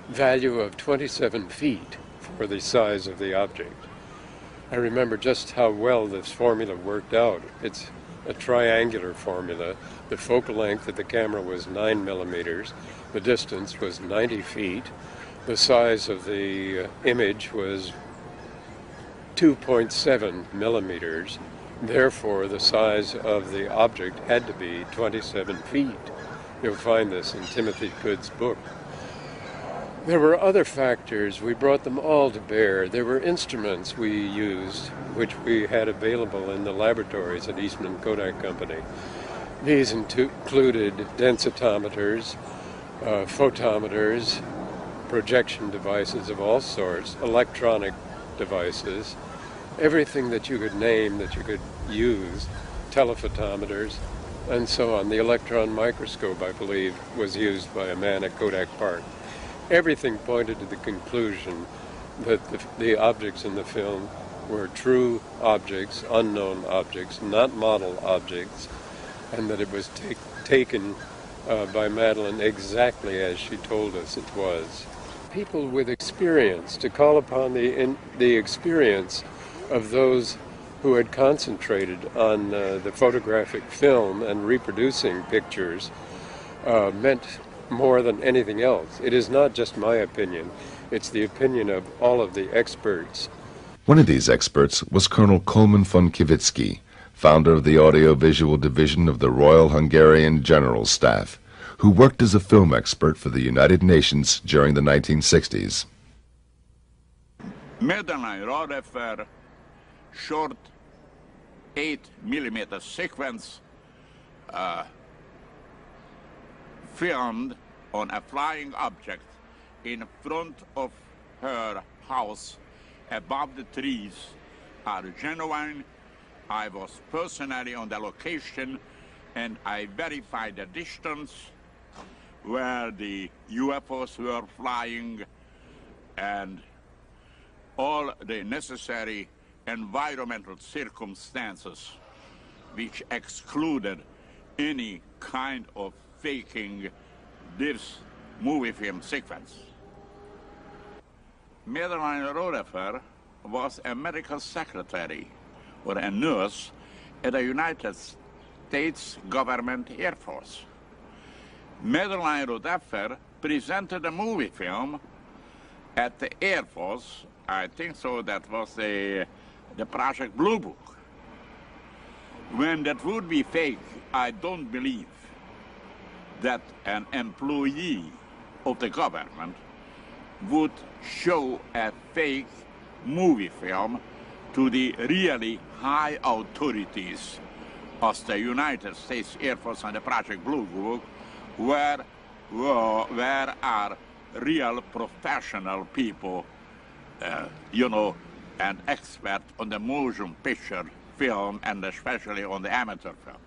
value of 27 feet for the size of the object. I remember just how well this formula worked out. It's a triangular formula. The focal length of the camera was 9 millimeters. The distance was 90 feet. The size of the image was 2.7 millimeters. Therefore, the size of the object had to be 27 feet. You'll find this in Timothy Good's book. There were other factors. We brought them all to bear. There were instruments we used, which we had available in the laboratories at Eastman Kodak Company. These included densitometers, photometers, projection devices of all sorts, electronic devices, everything that you could name that you could use, telephotometers, and so on. The electron microscope, I believe, was used by a man at Kodak Park. Everything pointed to the conclusion that the objects in the film were true objects, unknown objects, not model objects, and that it was taken by Madeline exactly as she told us it was. People with experience, to call upon the experience of those who had concentrated on the photographic film and reproducing pictures, meant more than anything else. It is not just my opinion. It's the opinion of all of the experts. One of these experts was Colonel Coleman von Kivitsky, founder of the Audiovisual Division of the Royal Hungarian General Staff, who worked as a film expert for the United Nations during the 1960s. Medellin Rodefer short 8mm sequence filmed on a flying object in front of her house above the trees are genuine. I was personally on the location and I verified the distance where the UFOs were flying and all the necessary environmental circumstances which excluded any kind of faking this movie film sequence. Madeline Rodefer was a medical secretary or a nurse at the United States Government Air Force. Madeline Rodefer presented a movie film at the Air Force. I think so that was the Project Blue Book. When that would be fake, I don't believe that an employee of the government would show a fake movie film to the really high authorities of the United States Air Force and the Project Blue Book, where are real professional people, and expert on the motion picture film and especially on the amateur film.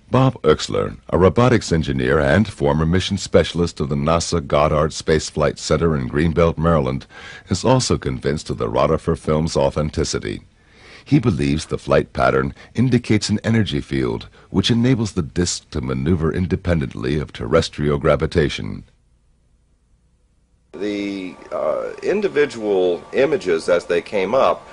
Bob Oechsler, a robotics engineer and former mission specialist of the NASA Goddard Space Flight Center in Greenbelt, Maryland, is also convinced of the Rodefer film's authenticity. He believes the flight pattern indicates an energy field which enables the disk to maneuver independently of terrestrial gravitation. The individual images as they came up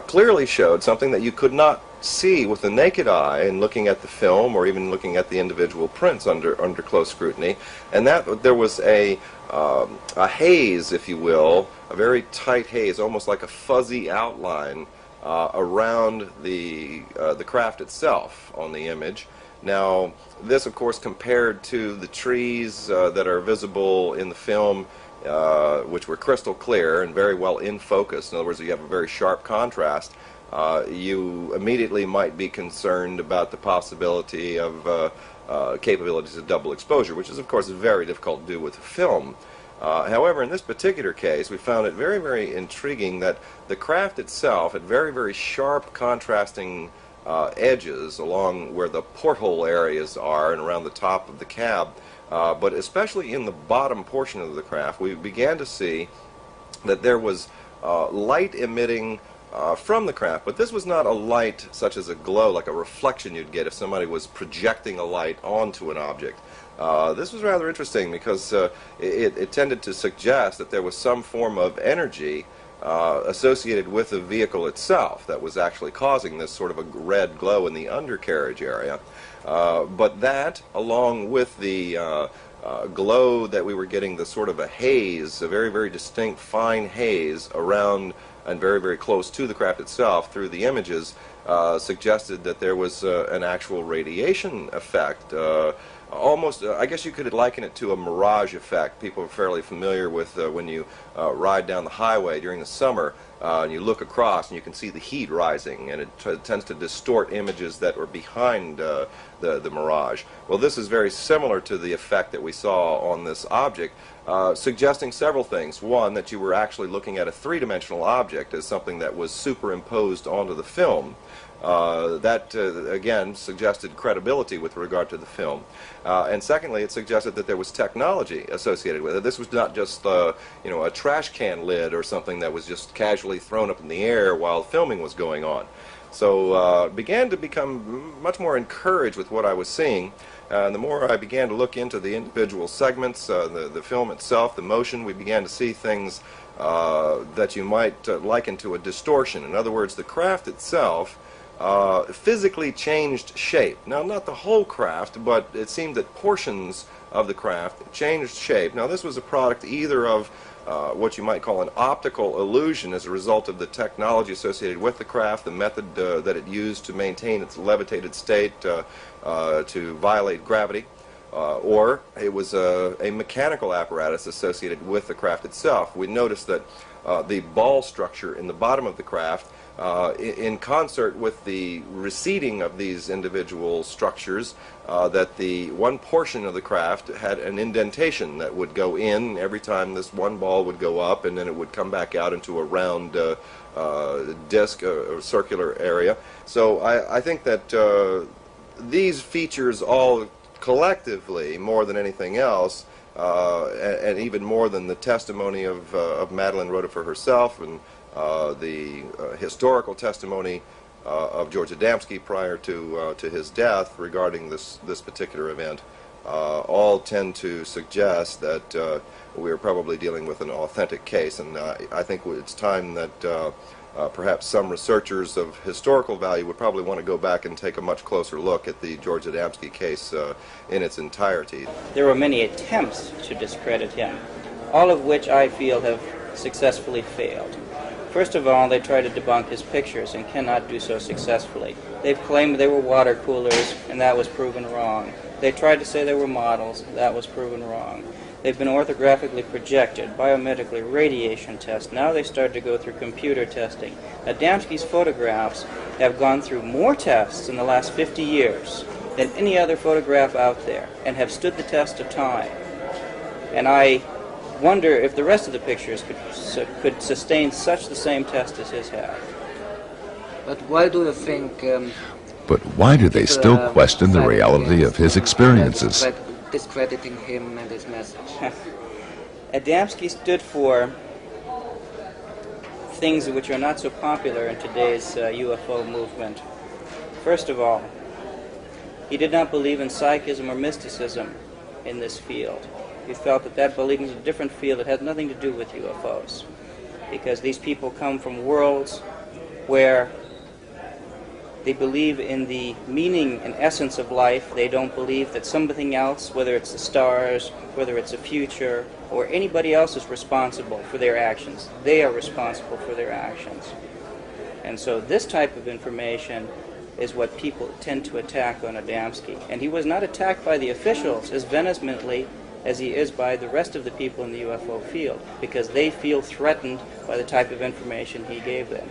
clearly showed something that you could not see with the naked eye in looking at the film or even looking at the individual prints under close scrutiny, and that there was a haze, if you will, a very tight haze, almost like a fuzzy outline around the craft itself on the image. Now, this, of course, compared to the trees that are visible in the film, which were crystal clear and very well in focus. In other words, you have a very sharp contrast. You immediately might be concerned about the possibility of capabilities of double exposure, which is, of course, very difficult to do with film. However, in this particular case, we found it very, very intriguing that the craft itself had very, very sharp contrasting edges along where the porthole areas are and around the top of the cab. But especially in the bottom portion of the craft, we began to see that there was light emitting from the craft, but this was not a light such as a glow, like a reflection you'd get if somebody was projecting a light onto an object. This was rather interesting because it tended to suggest that there was some form of energy associated with the vehicle itself that was actually causing this sort of a red glow in the undercarriage area. But that, along with the glow that we were getting, the sort of a haze, a very, very distinct fine haze around and very, very close to the craft itself through the images, suggested that there was an actual radiation effect. Almost, I guess you could liken it to a mirage effect. People are fairly familiar with when you ride down the highway during the summer and you look across and you can see the heat rising, and it tends to distort images that were behind the mirage. Well, this is very similar to the effect that we saw on this object, suggesting several things. One, that you were actually looking at a three-dimensional object as something that was superimposed onto the film. That, again, suggested credibility with regard to the film. And secondly, it suggested that there was technology associated with it. This was not just, a trash can lid or something that was just casually thrown up in the air while filming was going on. So began to become much more encouraged with what I was seeing. And the more I began to look into the individual segments, the film itself, the motion, we began to see things that you might liken to a distortion. In other words, the craft itself physically changed shape. Now, not the whole craft, but it seemed that portions of the craft changed shape. Now, this was a product either of what you might call an optical illusion as a result of the technology associated with the craft, the method that it used to maintain its levitated state to violate gravity, or it was a mechanical apparatus associated with the craft itself. We noticed that the ball structure in the bottom of the craft, in concert with the receding of these individual structures, that the one portion of the craft had an indentation that would go in every time this one ball would go up, and then it would come back out into a round disc or circular area. So I think that these features all collectively, more than anything else, and even more than the testimony of Madeline Rutherford herself and the historical testimony of George Adamski prior to his death regarding this particular event, all tend to suggest that we are probably dealing with an authentic case, and I think it's time that perhaps some researchers of historical value would probably want to go back and take a much closer look at the George Adamski case in its entirety. There were many attempts to discredit him, all of which I feel have successfully failed. First of all, they tried to debunk his pictures and cannot do so successfully. They've claimed they were water coolers, and that was proven wrong. They tried to say they were models, that was proven wrong. They've been orthographically projected, biometrically, radiation tests. Now they start to go through computer testing. Adamski's photographs have gone through more tests in the last 50 years than any other photograph out there, and have stood the test of time. And I wonder if the rest of the pictures could sustain such the same test as his have. But why do you think... But why do they still question the reality of his experiences? Discrediting him and his message. Adamski stood for things which are not so popular in today's UFO movement. First of all, he did not believe in psychism or mysticism in this field. He felt that that belief was a different field that had nothing to do with UFOs, because these people come from worlds where they believe in the meaning and essence of life. They don't believe that something else, whether it's the stars, whether it's a future, or anybody else is responsible for their actions. They are responsible for their actions. And so this type of information is what people tend to attack on Adamski. And he was not attacked by the officials as vehemently as he is by the rest of the people in the UFO field, because they feel threatened by the type of information he gave them.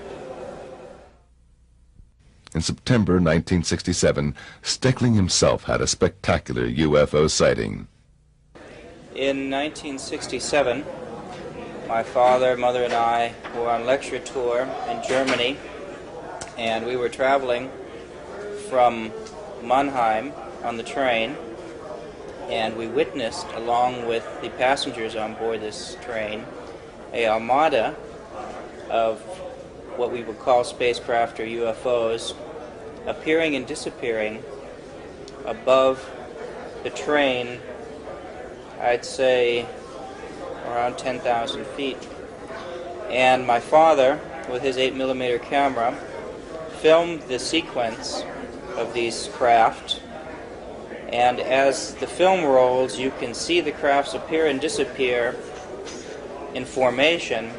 In September 1967, Steckling himself had a spectacular UFO sighting. In 1967, my father, mother, and I were on lecture tour in Germany, and we were traveling from Mannheim on the train, and we witnessed, along with the passengers on board this train, a armada of what we would call spacecraft or UFOs appearing and disappearing above the train, I'd say around 10,000 feet. And my father, with his 8mm camera, filmed the sequence of these craft, and as the film rolls, you can see the crafts appear and disappear in formation,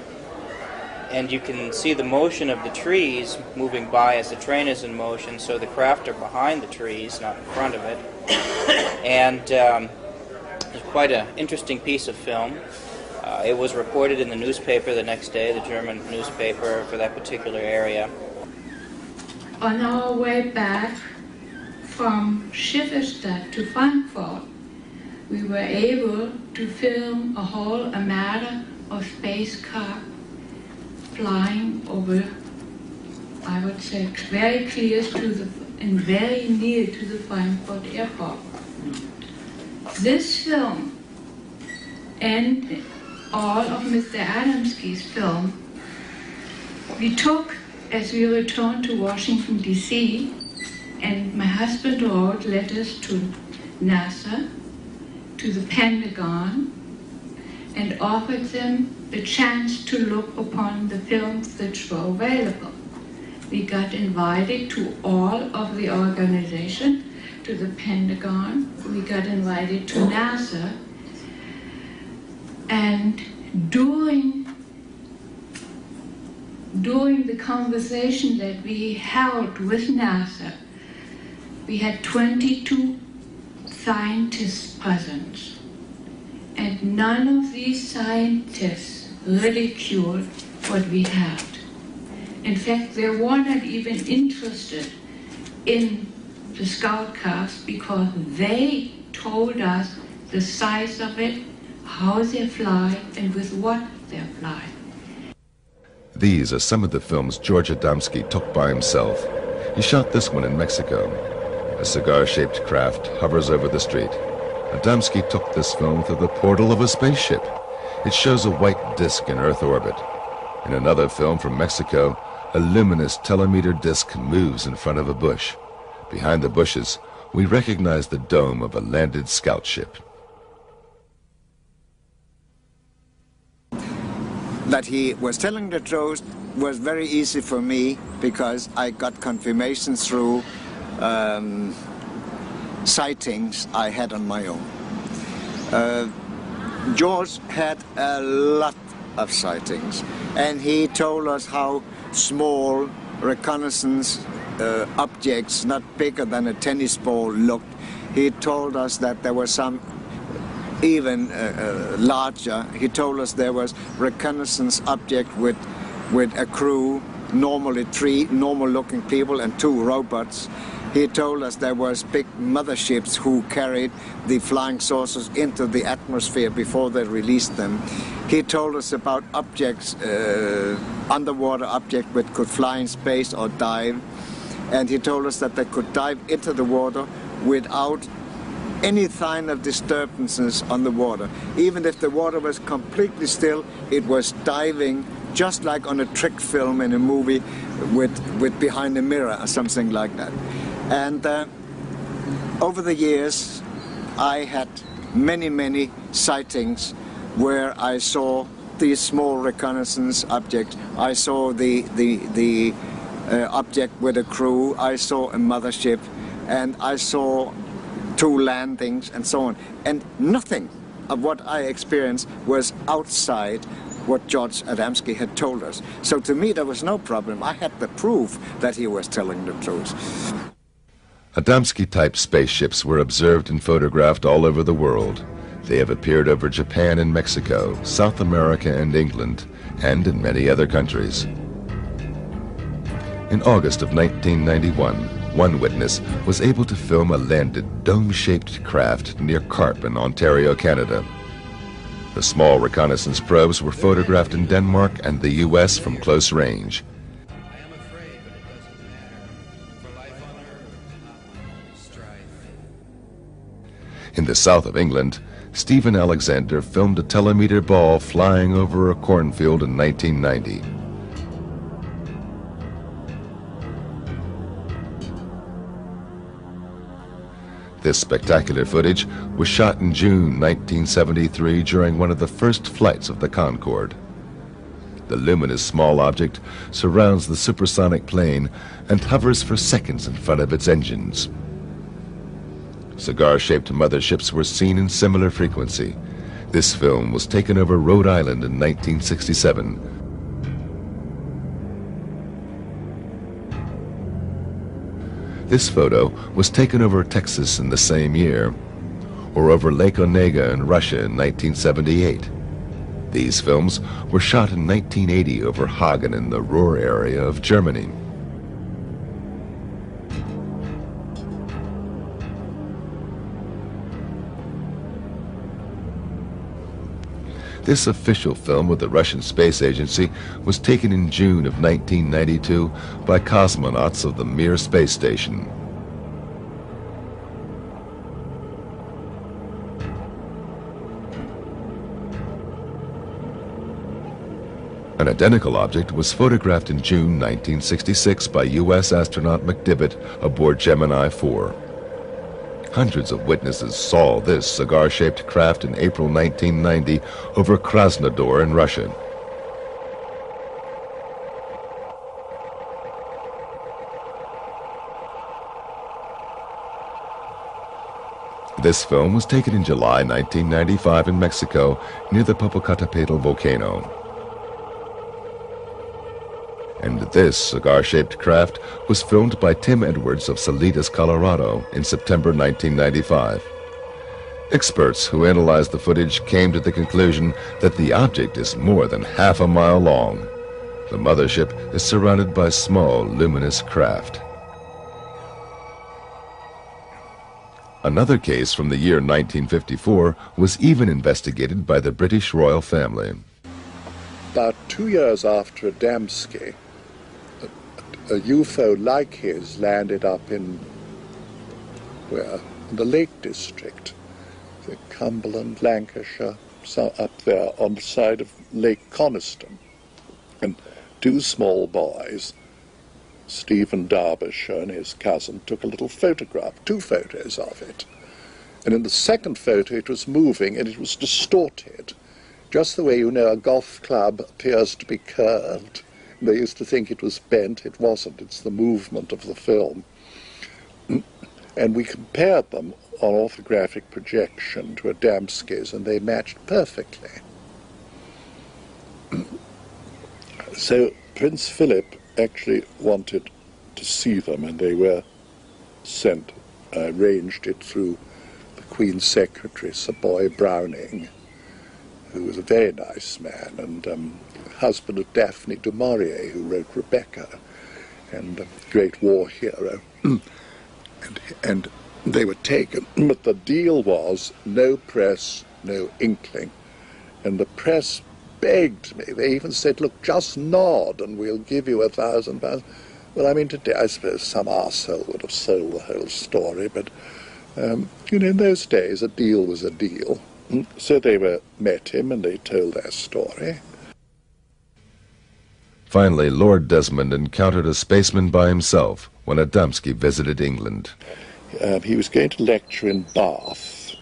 and you can see the motion of the trees moving by as the train is in motion, so the craft are behind the trees, not in front of it. And it's quite an interesting piece of film. It was reported in the newspaper the next day, the German newspaper for that particular area. On our way back from Schifferstadt to Frankfurt, we were able to film a whole armada of spacecraft flying over, I would say, very close to the and very near to the Frankfurt airport. This film and all of Mr. Adamski's film we took as we returned to Washington, D.C., and my husband wrote letters to NASA, to the Pentagon, and offered them the chance to look upon the films which were available. We got invited to all of the organization, to the Pentagon. We got invited to NASA. And during the conversation that we held with NASA, we had 22 scientists present. And none of these scientists ridiculed what we had. In fact, they were not even interested in the Scoutcraft because they told us the size of it, how they fly, and with what they fly. These are some of the films George Adamski took by himself. He shot this one in Mexico. A cigar-shaped craft hovers over the street. Adamski took this film through the portal of a spaceship. It shows a white disk in Earth orbit. In another film from Mexico, a luminous telemeter disk moves in front of a bush. Behind the bushes, we recognize the dome of a landed scout ship. That he was telling the truth was very easy for me because I got confirmation through sightings I had on my own. George had a lot of sightings, and he told us how small reconnaissance objects, not bigger than a tennis ball, looked. He told us that there were some even larger. He told us there was reconnaissance object with a crew, normally 3 normal-looking people and 2 robots. He told us there was big motherships who carried the flying saucers into the atmosphere before they released them. He told us about objects, underwater objects which could fly in space or dive. And he told us that they could dive into the water without any sign of disturbances on the water. Even if the water was completely still, it was diving just like on a trick film in a movie with behind the mirror or something like that. And over the years, I had many sightings where I saw these small reconnaissance objects. I saw the object with a crew. I saw a mothership, and I saw 2 landings and so on. And nothing of what I experienced was outside what George Adamski had told us. So to me, there was no problem. I had the proof that he was telling the truth. Adamski-type spaceships were observed and photographed all over the world. They have appeared over Japan and Mexico, South America and England, and in many other countries. In August of 1991, one witness was able to film a landed dome-shaped craft near Carp in Ontario, Canada. The small reconnaissance probes were photographed in Denmark and the U.S. from close range. In the south of England, Stephen Alexander filmed a telemeter ball flying over a cornfield in 1990. This spectacular footage was shot in June 1973 during one of the first flights of the Concorde. The luminous small object surrounds the supersonic plane and hovers for seconds in front of its engines. Cigar-shaped motherships were seen in similar frequency. This film was taken over Rhode Island in 1967. This photo was taken over Texas in the same year, or over Lake Onega in Russia in 1978. These films were shot in 1980 over Hagen in the Ruhr area of Germany. This official film with the Russian Space Agency was taken in June of 1992 by cosmonauts of the Mir space station. An identical object was photographed in June 1966 by U.S. astronaut McDivitt aboard Gemini 4. Hundreds of witnesses saw this cigar-shaped craft in April 1990 over Krasnodar in Russia. This film was taken in July 1995 in Mexico near the Popocatépetl volcano. And this cigar-shaped craft was filmed by Tim Edwards of Salinas, Colorado in September 1995. Experts who analyzed the footage came to the conclusion that the object is more than half a mile long. The mothership is surrounded by small, luminous craft. Another case from the year 1954 was even investigated by the British royal family. About 2 years after Adamski, a UFO like his landed up in the Lake District, the Cumberland, Lancashire, so up there on the side of Lake Coniston. And two small boys, Stephen Derbyshire and his cousin, took a little photograph, 2 photos of it. And in the second photo it was moving and it was distorted, just the way, you know, a golf club appears to be curved. They used to think it was bent. It wasn't. It's the movement of the film. And we compared them on orthographic projection to Adamski's, and they matched perfectly. So Prince Philip actually wanted to see them, and they were sent. I arranged it through the Queen's Secretary, Sir Boy Browning, who was a very nice man, and husband of Daphne du Maurier, who wrote Rebecca, and a great war hero. and they were taken, but the deal was no press, no inkling. And the press begged me. They even said, look, just nod and we'll give you £1,000. Well, I mean, today I suppose some arsehole would have sold the whole story, but you know, in those days a deal was a deal. So they met him and they told their story. Finally, Lord Desmond encountered a spaceman by himself when Adamski visited England. He was going to lecture in Bath,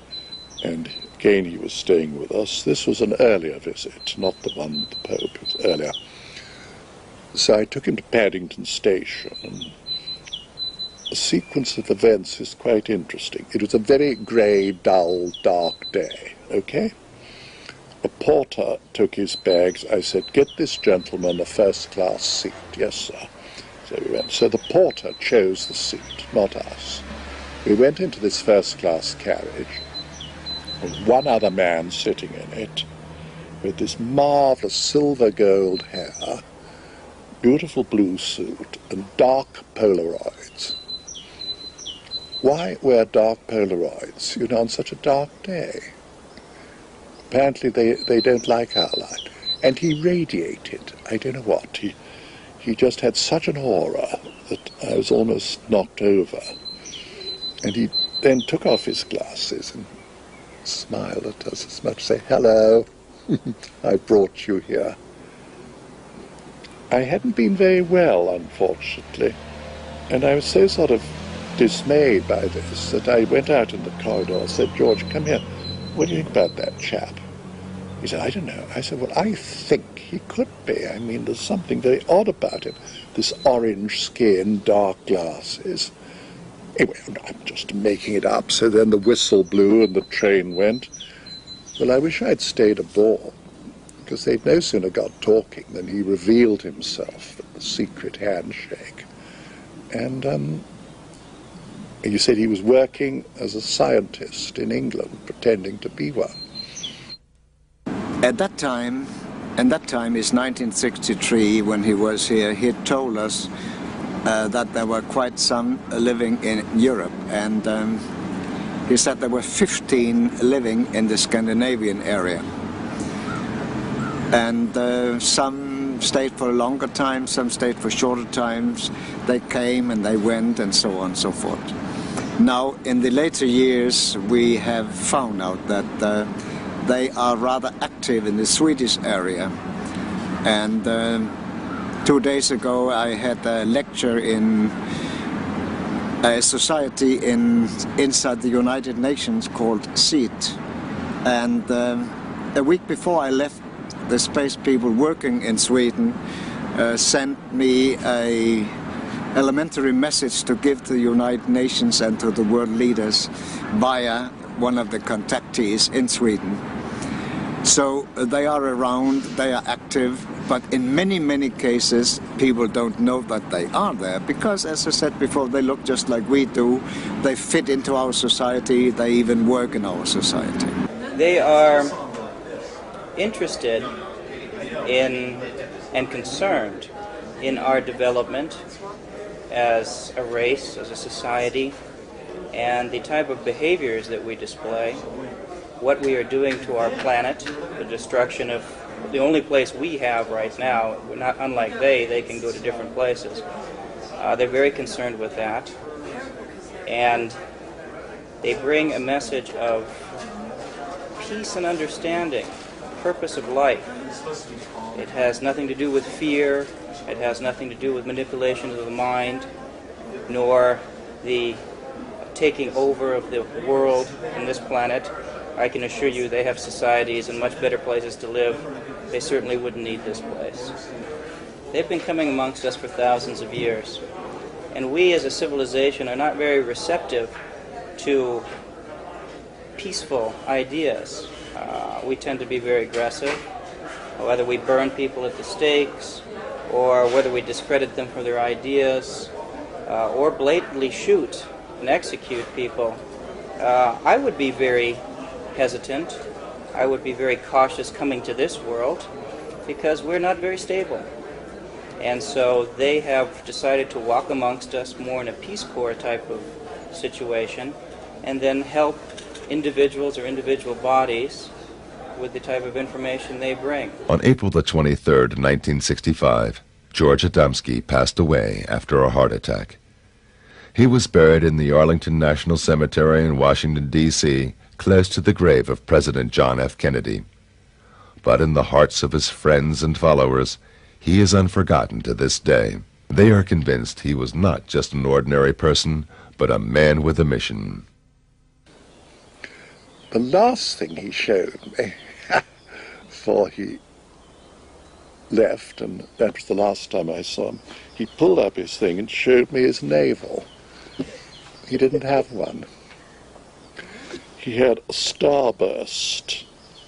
and again he was staying with us. This was an earlier visit, not the one with the Pope, it was earlier. So I took him to Paddington Station, and the sequence of events is quite interesting. It was a very grey, dull, dark day, okay? A porter took his bags. I said, get this gentleman a first-class seat. Yes, sir. So we went. So the porter chose the seat, not us. We went into this first-class carriage, with one other man sitting in it, with this marvellous silver-gold hair, beautiful blue suit, and dark Polaroids. Why wear dark Polaroids, you know, on such a dark day? Apparently they don't like our light. And he radiated, I don't know what, he just had such an aura that I was almost knocked over. And he then took off his glasses and smiled at us as much as say, hello, I brought you here. I hadn't been very well, unfortunately, and I was so sort of dismayed by this that I went out in the corridor and said, George, come here. What do you think about that chap? He said, I don't know. I said, well, I think he could be. I mean, there's something very odd about him. This orange skin, dark glasses. Anyway, I'm just making it up. So then the whistle blew and the train went. Well, I wish I'd stayed aboard, because they'd no sooner got talking than he revealed himself at the secret handshake. And he said he was working as a scientist in England, pretending to be one. At that time is 1963, when he was here, he had told us that there were quite some living in Europe, and he said there were 15 living in the Scandinavian area. And some stayed for a longer time, some stayed for shorter times. They came and they went and so on and so forth. Now, in the later years, we have found out that they are rather active in the Swedish area. And 2 days ago, I had a lecture in a society inside the United Nations called SEAT. And a week before I left, the space people working in Sweden sent me a elementary message to give to the United Nations and to the world leaders via one of the contactees in Sweden. So they are around, they are active, but in many, many cases, people don't know that they are there because, as I said before, they look just like we do. They fit into our society, they even work in our society. They are interested in and concerned in our development as a race, as a society, and the type of behaviors that we display, what we are doing to our planet, the destruction of the only place we have right now. We're not unlike they can go to different places. They're very concerned with that, and they bring a message of peace and understanding, purpose of life. It has nothing to do with fear, it has nothing to do with manipulation of the mind, nor the taking over of the world and this planet. I can assure you they have societies and much better places to live. They certainly wouldn't need this place. They've been coming amongst us for thousands of years, and we as a civilization are not very receptive to peaceful ideas. We tend to be very aggressive, whether we burn people at the stakes, or whether we discredit them for their ideas, or blatantly shoot and execute people. I would be very hesitant. I would be very cautious coming to this world because we're not very stable. And so they have decided to walk amongst us more in a Peace Corps type of situation and then help individuals or individual bodies with the type of information they bring. On April the 23rd, 1965, George Adamski passed away after a heart attack. He was buried in the Arlington National Cemetery in Washington, D.C., close to the grave of President John F. Kennedy. But in the hearts of his friends and followers, he is unforgotten to this day. They are convinced he was not just an ordinary person, but a man with a mission. The last thing he showed me, before he left, and that was the last time I saw him, he pulled up his thing and showed me his navel. He didn't have one. He had a starburst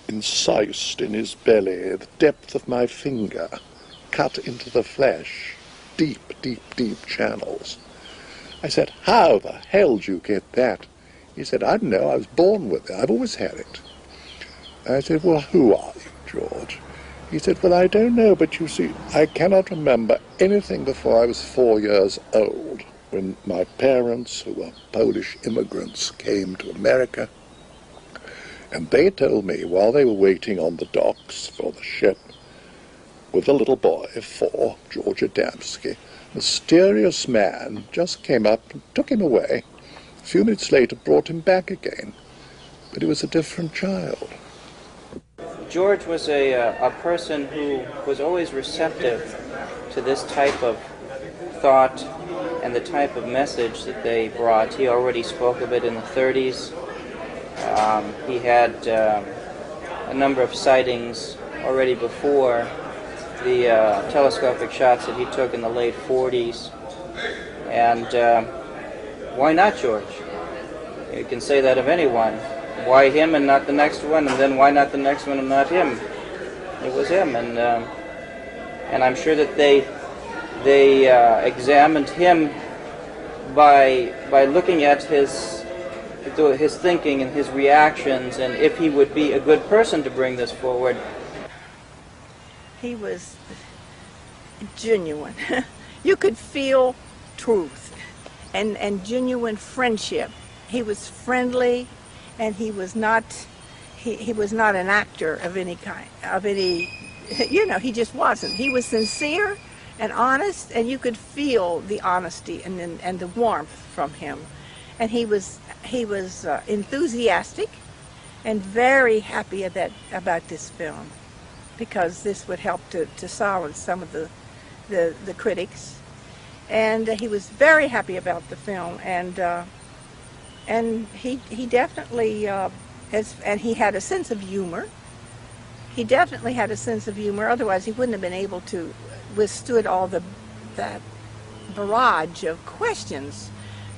incised in his belly, the depth of my finger, cut into the flesh, deep, deep, deep channels. I said, how the hell did you get that? He said, I don't know, I was born with it, I've always had it. I said, well, who are you, George? He said, well, I don't know, but you see, I cannot remember anything before I was 4 years old, when my parents, who were Polish immigrants, came to America. And they told me, while they were waiting on the docks for the ship, with a little boy, 4, George Adamski, a mysterious man just came up and took him away. A few minutes later brought him back again. But he was a different child. George was a person who was always receptive to this type of thought and the type of message that they brought. He already spoke of it in the 30s. He had a number of sightings already before the telescopic shots that he took in the late 40s. And why not George? You can say that of anyone. Why him and not the next one? And then why not the next one and not him? It was him, and I'm sure that they examined him by looking at his thinking and his reactions, and if he would be a good person to bring this forward. He was genuine. You could feel truth and genuine friendship. He was friendly, and he was not an actor of any kind, he just wasn't. He was sincere and honest, and you could feel the honesty and the warmth from him. And he was enthusiastic and very happy about this film, because this would help to silence some of the critics. And he was very happy about the film, and he definitely and he had a sense of humor. He definitely had a sense of humor. Otherwise, he wouldn't have been able to withstood all that barrage of questions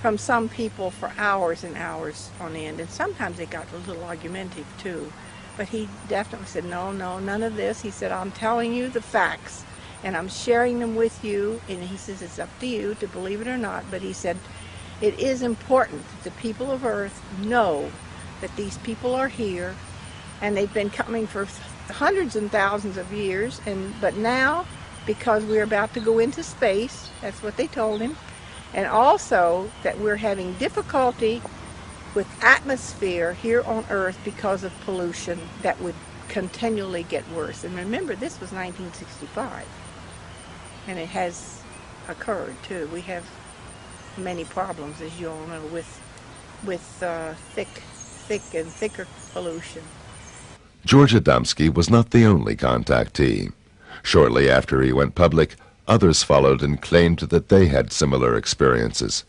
from some people for hours and hours on end, and sometimes they got a little argumentative too. But he definitely said, no, no, none of this. He said, I'm telling you the facts, and I'm sharing them with you, and he says it's up to you to believe it or not, but he said it is important that the people of Earth know that these people are here, and they've been coming for hundreds and thousands of years, but now, because we're about to go into space, that's what they told him, and also that we're having difficulty with atmosphere here on Earth because of pollution that would continually get worse. And remember, this was 1965, and it has occurred too. We have many problems, as you all know, with thick and thicker pollution. George Adamski was not the only contactee. Shortly after he went public, others followed and claimed that they had similar experiences.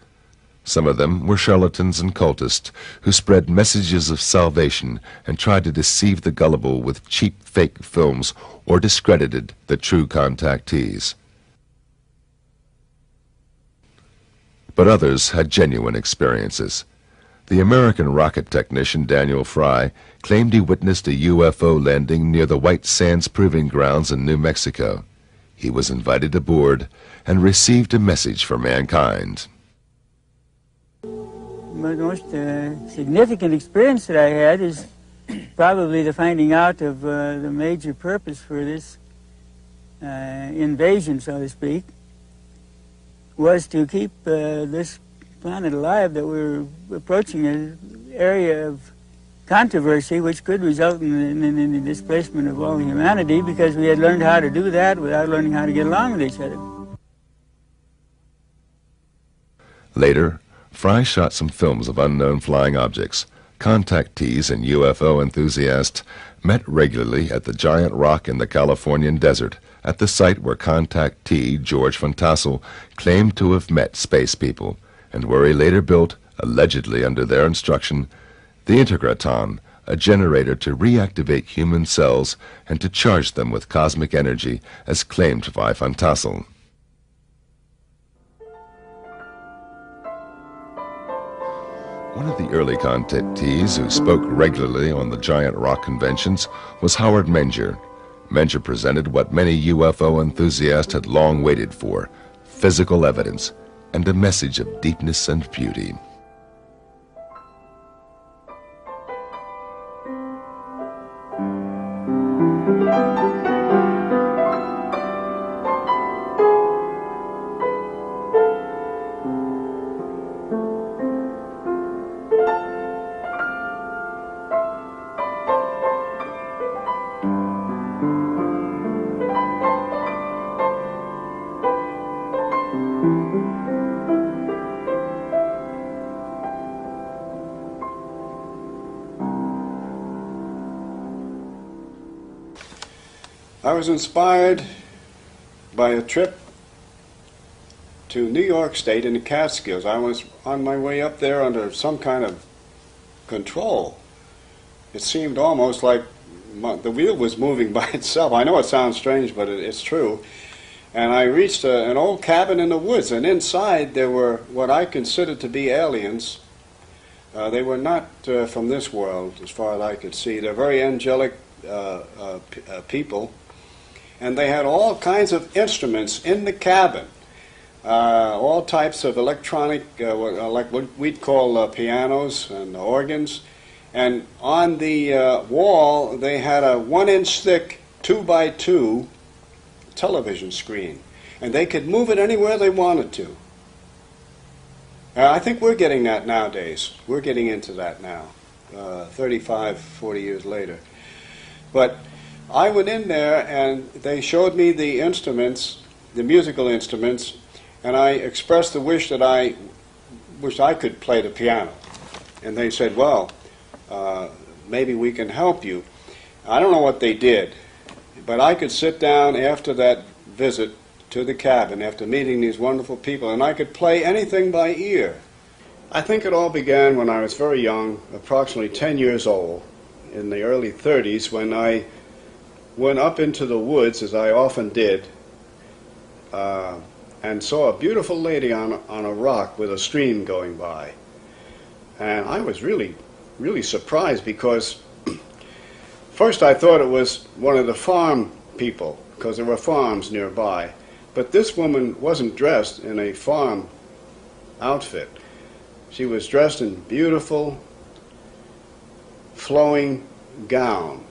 Some of them were charlatans and cultists who spread messages of salvation and tried to deceive the gullible with cheap fake films or discredited the true contactees. But others had genuine experiences. The American rocket technician Daniel Fry claimed he witnessed a UFO landing near the White Sands Proving Grounds in New Mexico. He was invited aboard and received a message for mankind. The most significant experience that I had is probably the finding out of the major purpose for this invasion, so to speak, was to keep this planet alive, that we're approaching an area of controversy which could result in the displacement of all humanity, because we had learned how to do that without learning how to get along with each other. Later, Fry shot some films of unknown flying objects. Contactees and UFO enthusiasts met regularly at the giant rock in the Californian desert, at the site where contactee George von Tassel claimed to have met space people, and where he later built, allegedly under their instruction, the Integraton, a generator to reactivate human cells and to charge them with cosmic energy, as claimed by von Tassel. One of the early contactees who spoke regularly on the giant rock conventions was Howard Menger. Menger presented what many UFO enthusiasts had long waited for: physical evidence and a message of deepness and beauty. I was inspired by a trip to New York State in the Catskills. I was on my way up there under some kind of control. It seemed almost like the wheel was moving by itself. I know it sounds strange, but it's true. And I reached an old cabin in the woods, and inside there were what I considered to be aliens. They were not from this world, as far as I could see. They're very angelic people. And they had all kinds of instruments in the cabin, all types of electronic, like what we'd call pianos and organs. And on the wall, they had a 1-inch thick 2x2 television screen. And they could move it anywhere they wanted to. I think we're getting that nowadays. We're getting into that now, 35, 40 years later. But I went in there and they showed me the instruments, the musical instruments, and I expressed the wish that I wished I could play the piano. And they said, well, maybe we can help you. I don't know what they did, but I could sit down after that visit to the cabin, after meeting these wonderful people, and I could play anything by ear. I think it all began when I was very young, approximately 10 years old, in the early 30s, when I went up into the woods, as I often did, and saw a beautiful lady on a rock with a stream going by. And I was really surprised, because first I thought it was one of the farm people, because there were farms nearby. But this woman wasn't dressed in a farm outfit. She was dressed in beautiful, flowing gown.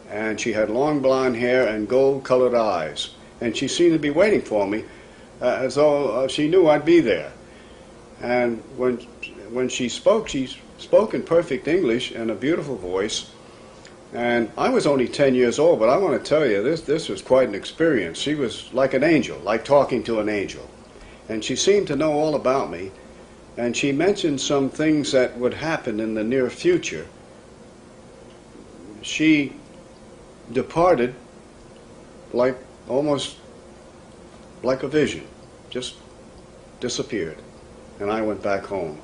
And she had long blonde hair and gold-colored eyes. And she seemed to be waiting for me, as though she knew I'd be there. And when she spoke in perfect English and a beautiful voice. And I was only 10 years old, but I want to tell you, this was quite an experience. She was like an angel, like talking to an angel. And she seemed to know all about me. And she mentioned some things that would happen in the near future. She departed almost like a vision, just disappeared. And I went back home.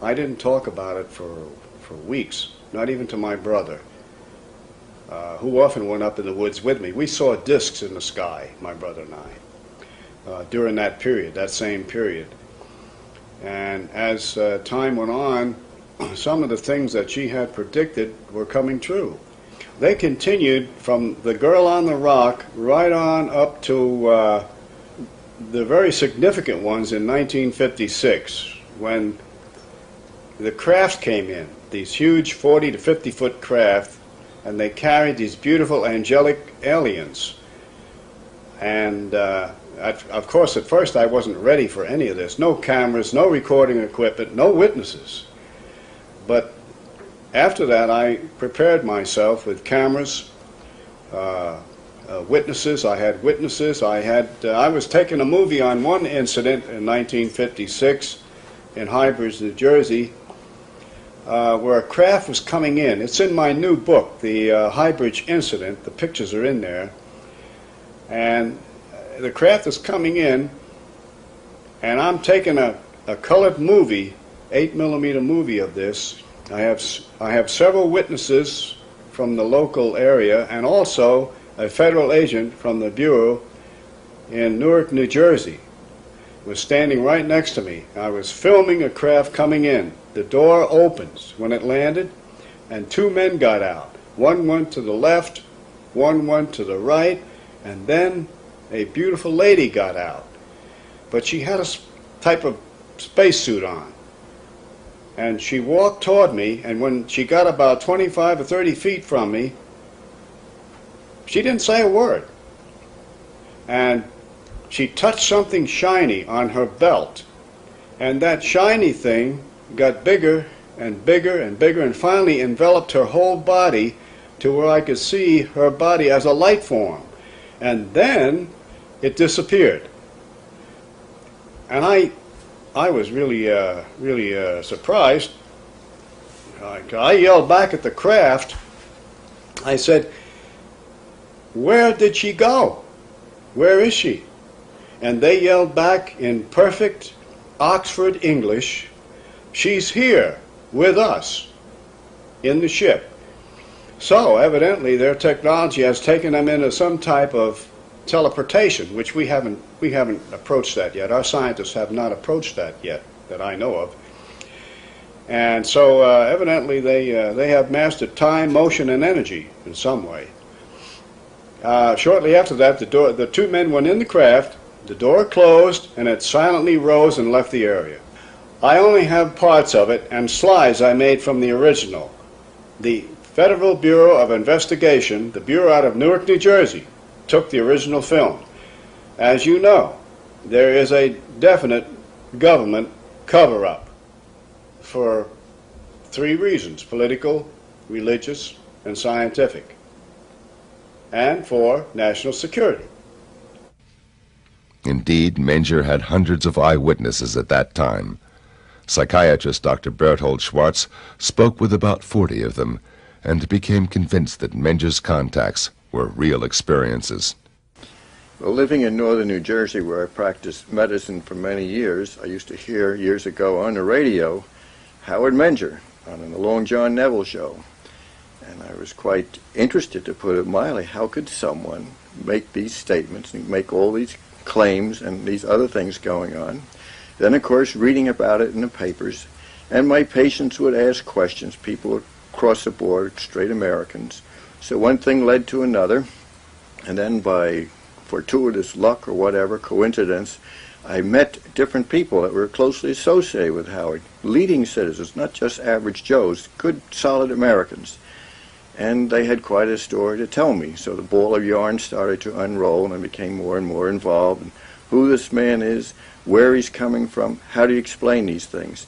I didn't talk about it for weeks, not even to my brother, who often went up in the woods with me. We saw discs in the sky, my brother and I, during that period, that same period. And as time went on, some of the things that she had predicted were coming true. They continued from the girl on the rock right on up to the very significant ones in 1956, when the craft came in, these huge 40 to 50 foot craft, and they carried these beautiful angelic aliens. And of course, at first I wasn't ready for any of this. No cameras, no recording equipment, no witnesses. But after that, I prepared myself with cameras, witnesses. I had witnesses. I was taking a movie on one incident in 1956 in High Bridge, New Jersey, where a craft was coming in. It's in my new book, the High Bridge incident. The pictures are in there. And the craft is coming in, and I'm taking a colored movie, 8mm movie of this. I have several witnesses from the local area, and also a federal agent from the Bureau in Newark, New Jersey was standing right next to me. I was filming a craft coming in. The door opens when it landed, and two men got out. One went to the left, one went to the right, and then a beautiful lady got out. But she had a type of spacesuit on. And she walked toward me, and when she got about 25 or 30 feet from me, she didn't say a word. And she touched something shiny on her belt. And that shiny thing got bigger and bigger and bigger, and finally enveloped her whole body to where I could see her body as a light form. And then it disappeared. And I was really surprised. I yelled back at the craft. I said, "Where did she go? Where is she?" And they yelled back in perfect Oxford English, "She's here with us in the ship." So evidently their technology has taken them into some type of teleportation, which we haven't approached that yet. Our scientists have not approached that yet, that I know of. And so evidently they have mastered time, motion, and energy in some way. Shortly after that, the two men went in the craft, the door closed, and it silently rose and left the area. I only have parts of it and slides I made from the original. The Federal Bureau of Investigation, the Bureau out of Newark, New Jersey, took the original film. As you know, there is a definite government cover-up for three reasons: political, religious, and scientific, and for national security. Indeed, Menger had hundreds of eyewitnesses at that time. Psychiatrist Dr. Berthold Schwartz spoke with about 40 of them and became convinced that Menger's contacts were real experiences. Well, living in northern New Jersey, where I practiced medicine for many years, I used to hear years ago on the radio Howard Menger on the Long John Neville show. And I was quite interested, to put it mildly. How could someone make these statements and make all these claims and these other things going on. Then, of course, reading about it in the papers. And my patients would ask questions, people across the board, straight Americans. So one thing led to another, and then by fortuitous luck or whatever, coincidence, I met different people that were closely associated with Howard, leading citizens, not just average Joes, good, solid Americans. And they had quite a story to tell me. So the ball of yarn started to unroll, and I became more and more involved in who this man is, where he's coming from, how do you explain these things.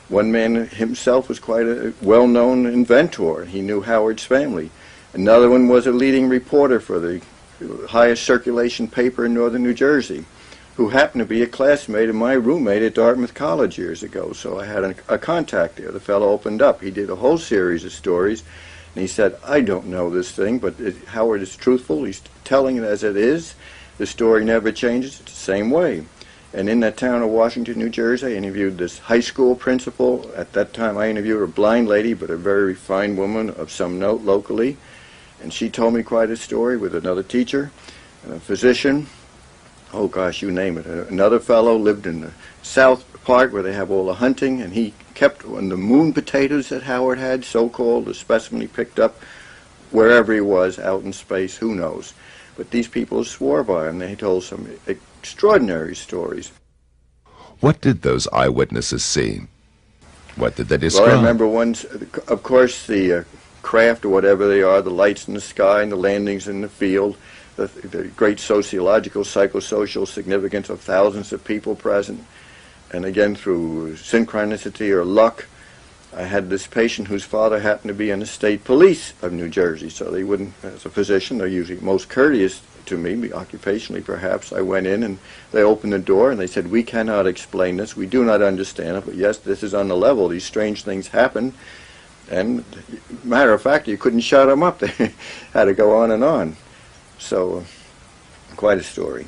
One man himself was quite a well-known inventor. He knew Howard's family. Another one was a leading reporter for the highest circulation paper in northern New Jersey, who happened to be a classmate of my roommate at Dartmouth College years ago. So I had a contact there. The fellow opened up. He did a whole series of stories, and he said, I don't know this thing, but Howard is truthful. He's telling it as it is. The story never changes. It's the same way. And in that town of Washington, New Jersey, I interviewed this high school principal. At that time, I interviewed a blind lady, but a very refined woman of some note locally. And she told me quite a story with another teacher, a physician. Oh, gosh, you name it. Another fellow lived in the south part where they have all the hunting, and he kept on the moon potatoes that Howard had, so-called, the specimen he picked up wherever he was, out in space, who knows. But these people swore by him. They told some extraordinary stories. What did those eyewitnesses see? What did they describe? Well, I remember once, of course, the craft or whatever they are, the lights in the sky and the landings in the field, the great sociological, psychosocial significance of thousands of people present. And again, through synchronicity or luck, I had this patient whose father happened to be in the state police of New Jersey, so they wouldn't, as a physician, they're usually most courteous to me, occupationally perhaps. I went in and they opened the door and they said, we cannot explain this, we do not understand it, but yes, this is on the level, these strange things happen. And matter of fact, you couldn't shut them up, they had to go on and on. So, quite a story.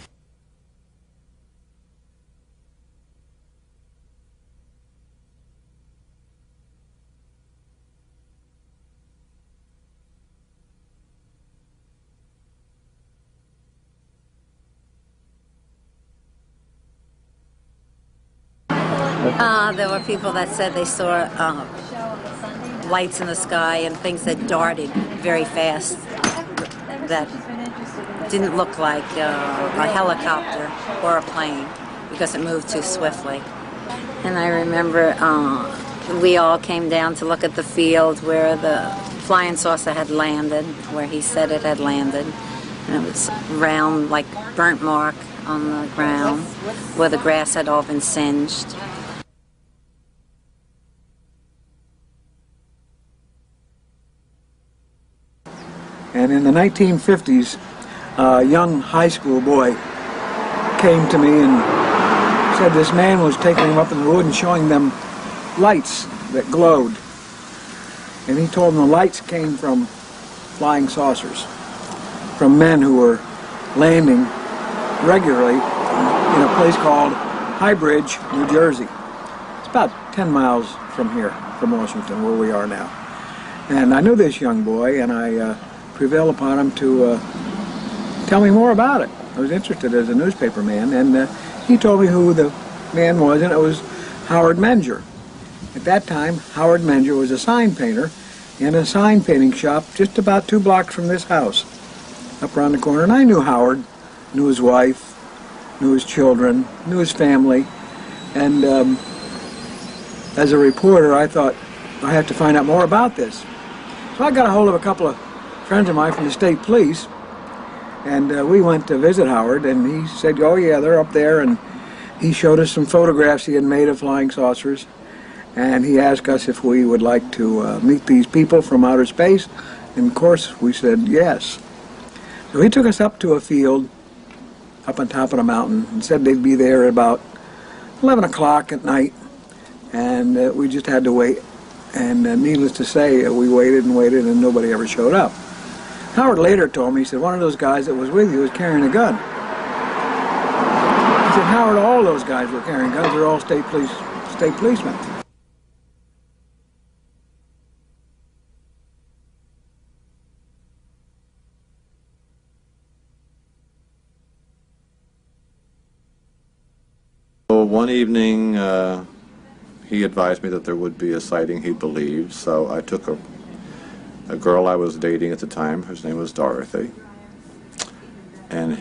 There were people that said they saw lights in the sky and things that darted very fast that didn't look like a helicopter or a plane because it moved too swiftly. And I remember we all came down to look at the field where the flying saucer had landed, where he said it had landed. And it was round, like burnt mark on the ground where the grass had all been singed. And in the 1950s, a young high school boy came to me and said this man was taking them up in the wood and showing them lights that glowed. And he told them the lights came from flying saucers, from men who were landing regularly in a place called High Bridge, New Jersey. It's about 10 miles from here, from Washington, where we are now. And I knew this young boy, and I prevailed upon him to tell me more about it. I was interested as a newspaper man, and he told me who the man was, and it was Howard Menger. At that time, Howard Menger was a sign painter in a sign painting shop just about 2 blocks from this house, up around the corner. And I knew Howard, knew his wife, knew his children, knew his family, and as a reporter, I thought, I have to find out more about this. So I got a hold of a couple of friends of mine from the state police, and we went to visit Howard, and he said, oh yeah, they're up there, and he showed us some photographs he had made of flying saucers, and he asked us if we would like to meet these people from outer space, and of course we said yes. So he took us up to a field up on top of the mountain and said they'd be there at about 11 o'clock at night, and we just had to wait. And needless to say, we waited and waited, and nobody ever showed up. Howard later told me, he said, one of those guys that was with you was carrying a gun. He said, Howard, all those guys were carrying guns. They're all state policemen. one evening, he advised me that there would be a sighting he believed, so I took a girl I was dating at the time, whose name was Dorothy, and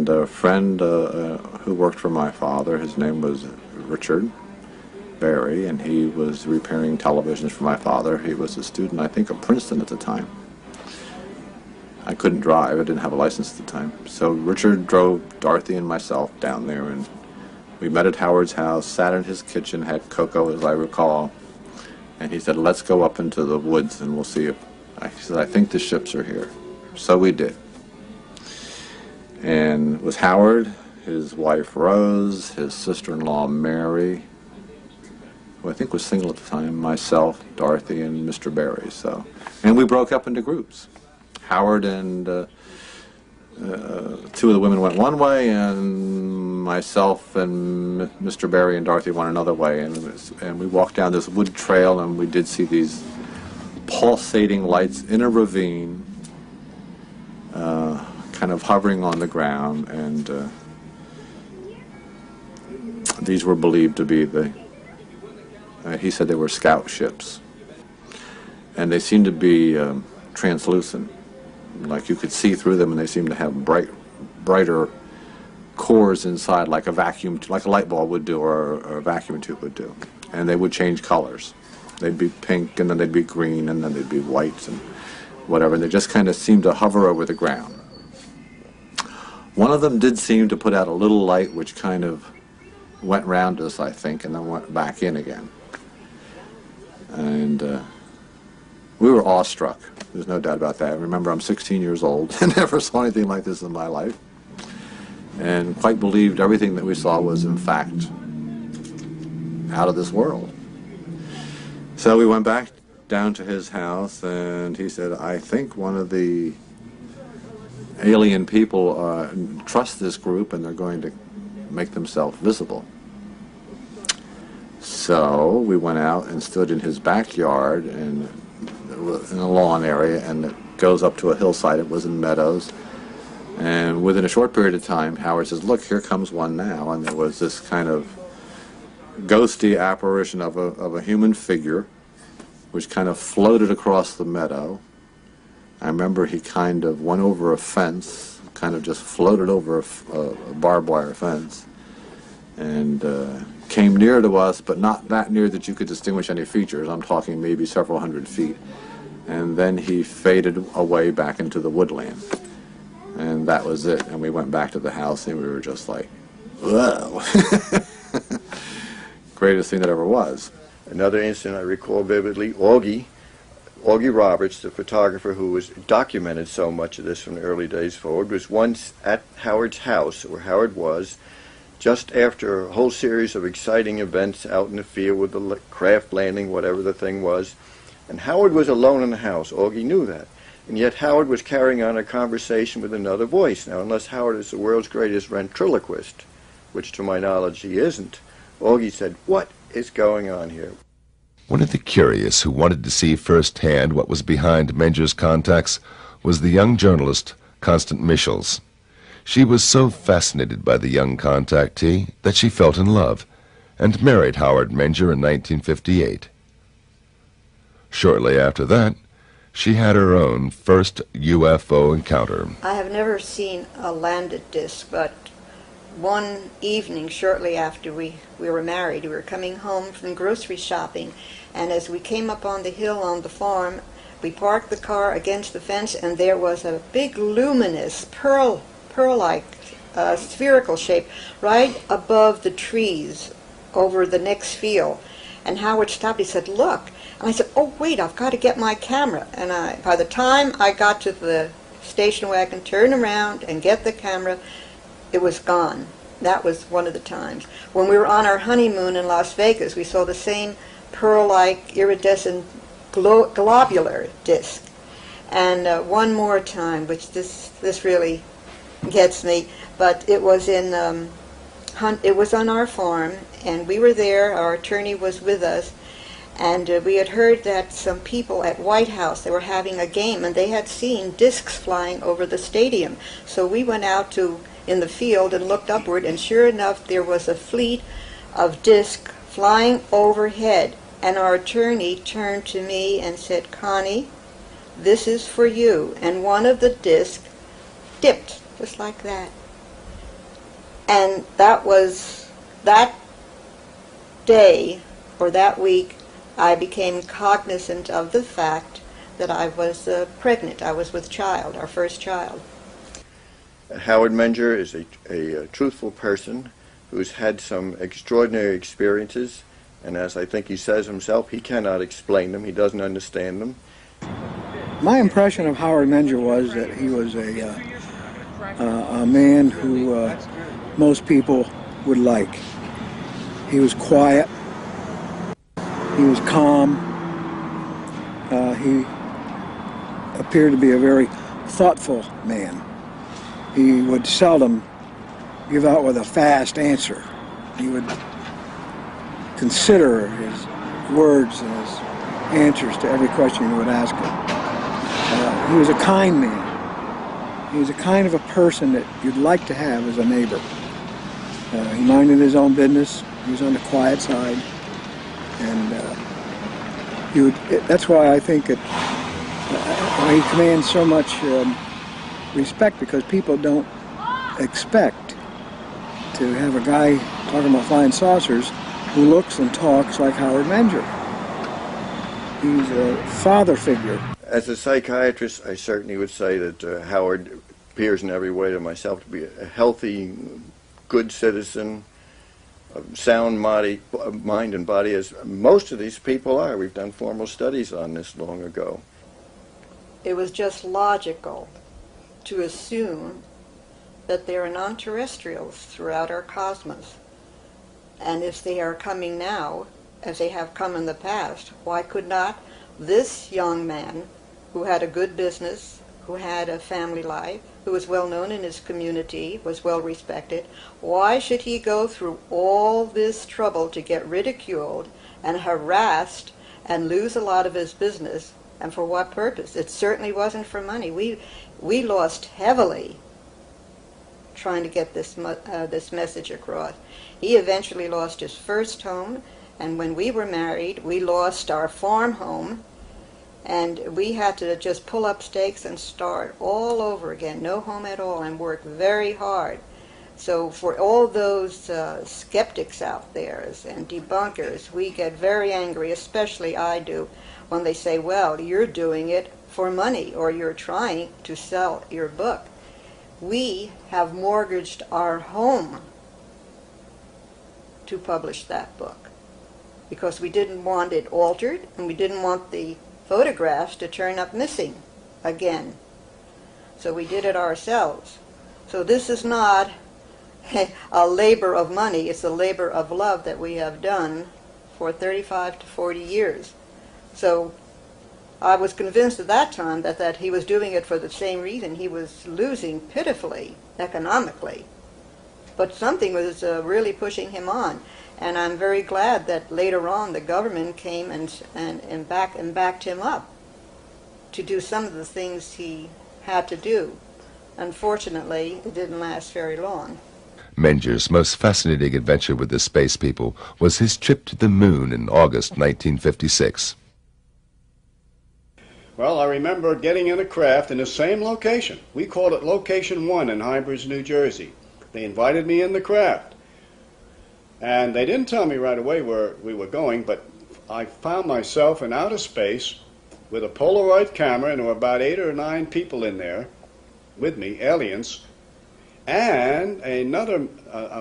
a friend who worked for my father. His name was Richard Barry, and he was repairing televisions for my father. He was a student, I think, of Princeton at the time. I couldn't drive. I didn't have a license at the time. So Richard drove Dorothy and myself down there, and we met at Howard's house, sat in his kitchen, had cocoa, as I recall, and he said, let's go up into the woods and we'll see if... He said, I think the ships are here. So we did. And it was Howard, his wife Rose, his sister-in-law Mary, who I think was single at the time, myself, Dorothy, and Mr. Barry. So, and we broke up into groups. Howard and two of the women went one way, and myself and Mr. Barry and Dorothy went another way. And we walked down this wood trail, and we did see these pulsating lights in a ravine, kind of hovering on the ground, and these were believed to be he said they were scout ships. And they seemed to be translucent. Like you could see through them, and they seemed to have brighter cores inside, like a light bulb would do, or a vacuum tube would do. And they would change colors. They'd be pink, and then they'd be green, and then they'd be white, and whatever. And they just kind of seemed to hover over the ground. One of them did seem to put out a little light, which kind of went round us, I think, and then went back in again. And we were awestruck. There's no doubt about that. Remember, I'm 16 years old and never saw anything like this in my life, and quite believed everything that we saw was, in fact, out of this world. So we went back down to his house, and he said, I think one of the alien people trust this group, and they're going to make themselves visible. So we went out and stood in his backyard, and in a lawn area, and it goes up to a hillside. It was in meadows, and within a short period of time, Howard says, look, here comes one now. And there was this kind of ghosty apparition of a human figure which kind of floated across the meadow. I remember he kind of went over a fence, kind of just floated over a barbed wire fence, and came near to us, but not that near that you could distinguish any features. I'm talking maybe several hundred feet. And then he faded away back into the woodland. And that was it. And we went back to the house, and we were just like, whoa. Greatest thing that ever was. Another incident I recall vividly, Augie Roberts, the photographer who was documented so much of this from the early days forward, was once at Howard's house, where Howard was, just after a whole series of exciting events out in the field with the craft landing, whatever the thing was. And Howard was alone in the house. Augie knew that. And yet Howard was carrying on a conversation with another voice. Now, unless Howard is the world's greatest ventriloquist, which to my knowledge he isn't, Augie said, what is going on here? One of the curious who wanted to see firsthand what was behind Menger's contacts was the young journalist, Constance Michels. She was so fascinated by the young contactee that she fell in love and married Howard Menger in 1958. Shortly after that, she had her own first UFO encounter. I have never seen a landed disc, but one evening shortly after we were married, we were coming home from grocery shopping, and as we came up on the hill on the farm, we parked the car against the fence, and there was a big luminous pearl-like spherical shape right above the trees over the next field. And Howard stopped. He said, look. And I said, oh, wait, I've got to get my camera. And by the time I got to the station wagon, turn around and get the camera, it was gone. That was one of the times. When we were on our honeymoon in Las Vegas, we saw the same pearl-like iridescent globular disc. And one more time, which this really gets me, but it was it was on our farm, and we were there. Our attorney was with us, and we had heard that some people at White House, they were having a game, and they had seen discs flying over the stadium. So we went out to in the field and looked upward, and sure enough, there was a fleet of discs flying overhead. And our attorney turned to me and said, "Connie, this is for you." And one of the discs dipped, just like that. And that was that day, or that week, I became cognizant of the fact that I was pregnant. I was with child, our first child. Howard Menger is a truthful person who's had some extraordinary experiences, and as I think he says himself, he cannot explain them, he doesn't understand them. My impression of Howard Menger was that he was a man who most people would like. He was quiet, he was calm, he appeared to be a very thoughtful man. He would seldom give out with a fast answer. He would consider his words and his answers to every question you would ask him. He was a kind man. He was a kind of a person that you'd like to have as a neighbor. He minded his own business. He was on the quiet side. And that's why I think that he commands so much respect, because people don't expect to have a guy talking about flying saucers who looks and talks like Howard Menger. He's a father figure. As a psychiatrist, I certainly would say that Howard appears in every way to myself to be a healthy, good citizen, of sound mind and body, as most of these people are. We've done formal studies on this long ago. It was just logical to assume that there are non-terrestrials throughout our cosmos. And if they are coming now, as they have come in the past, why could not this young man, who had a good business, who had a family life, who was well known in his community, was well respected, why should he go through all this trouble to get ridiculed and harassed and lose a lot of his business? And for what purpose? It certainly wasn't for money. We lost heavily trying to get this message across. He eventually lost his first home, and when we were married, we lost our farm home, and we had to just pull up stakes and start all over again, no home at all, and work very hard. So for all those skeptics out there and debunkers, we get very angry, especially I do, when they say, well, you're doing it for money, or you're trying to sell your book. We have mortgaged our home to publish that book because we didn't want it altered, and we didn't want the photographs to turn up missing again. So we did it ourselves. So this is not a labor of money, it's a labor of love that we have done for 35 to 40 years. So I was convinced at that time that he was doing it for the same reason. He was losing pitifully economically. But something was really pushing him on. And I'm very glad that later on the government came and backed him up to do some of the things he had to do. Unfortunately, it didn't last very long. Menger's most fascinating adventure with the space people was his trip to the moon in August 1956. Well, I remember getting in a craft in the same location. We called it Location 1 in Hybridge, New Jersey. They invited me in the craft. And they didn't tell me right away where we were going, but I found myself in outer space with a Polaroid camera, and there were about 8 or 9 people in there with me, aliens, and a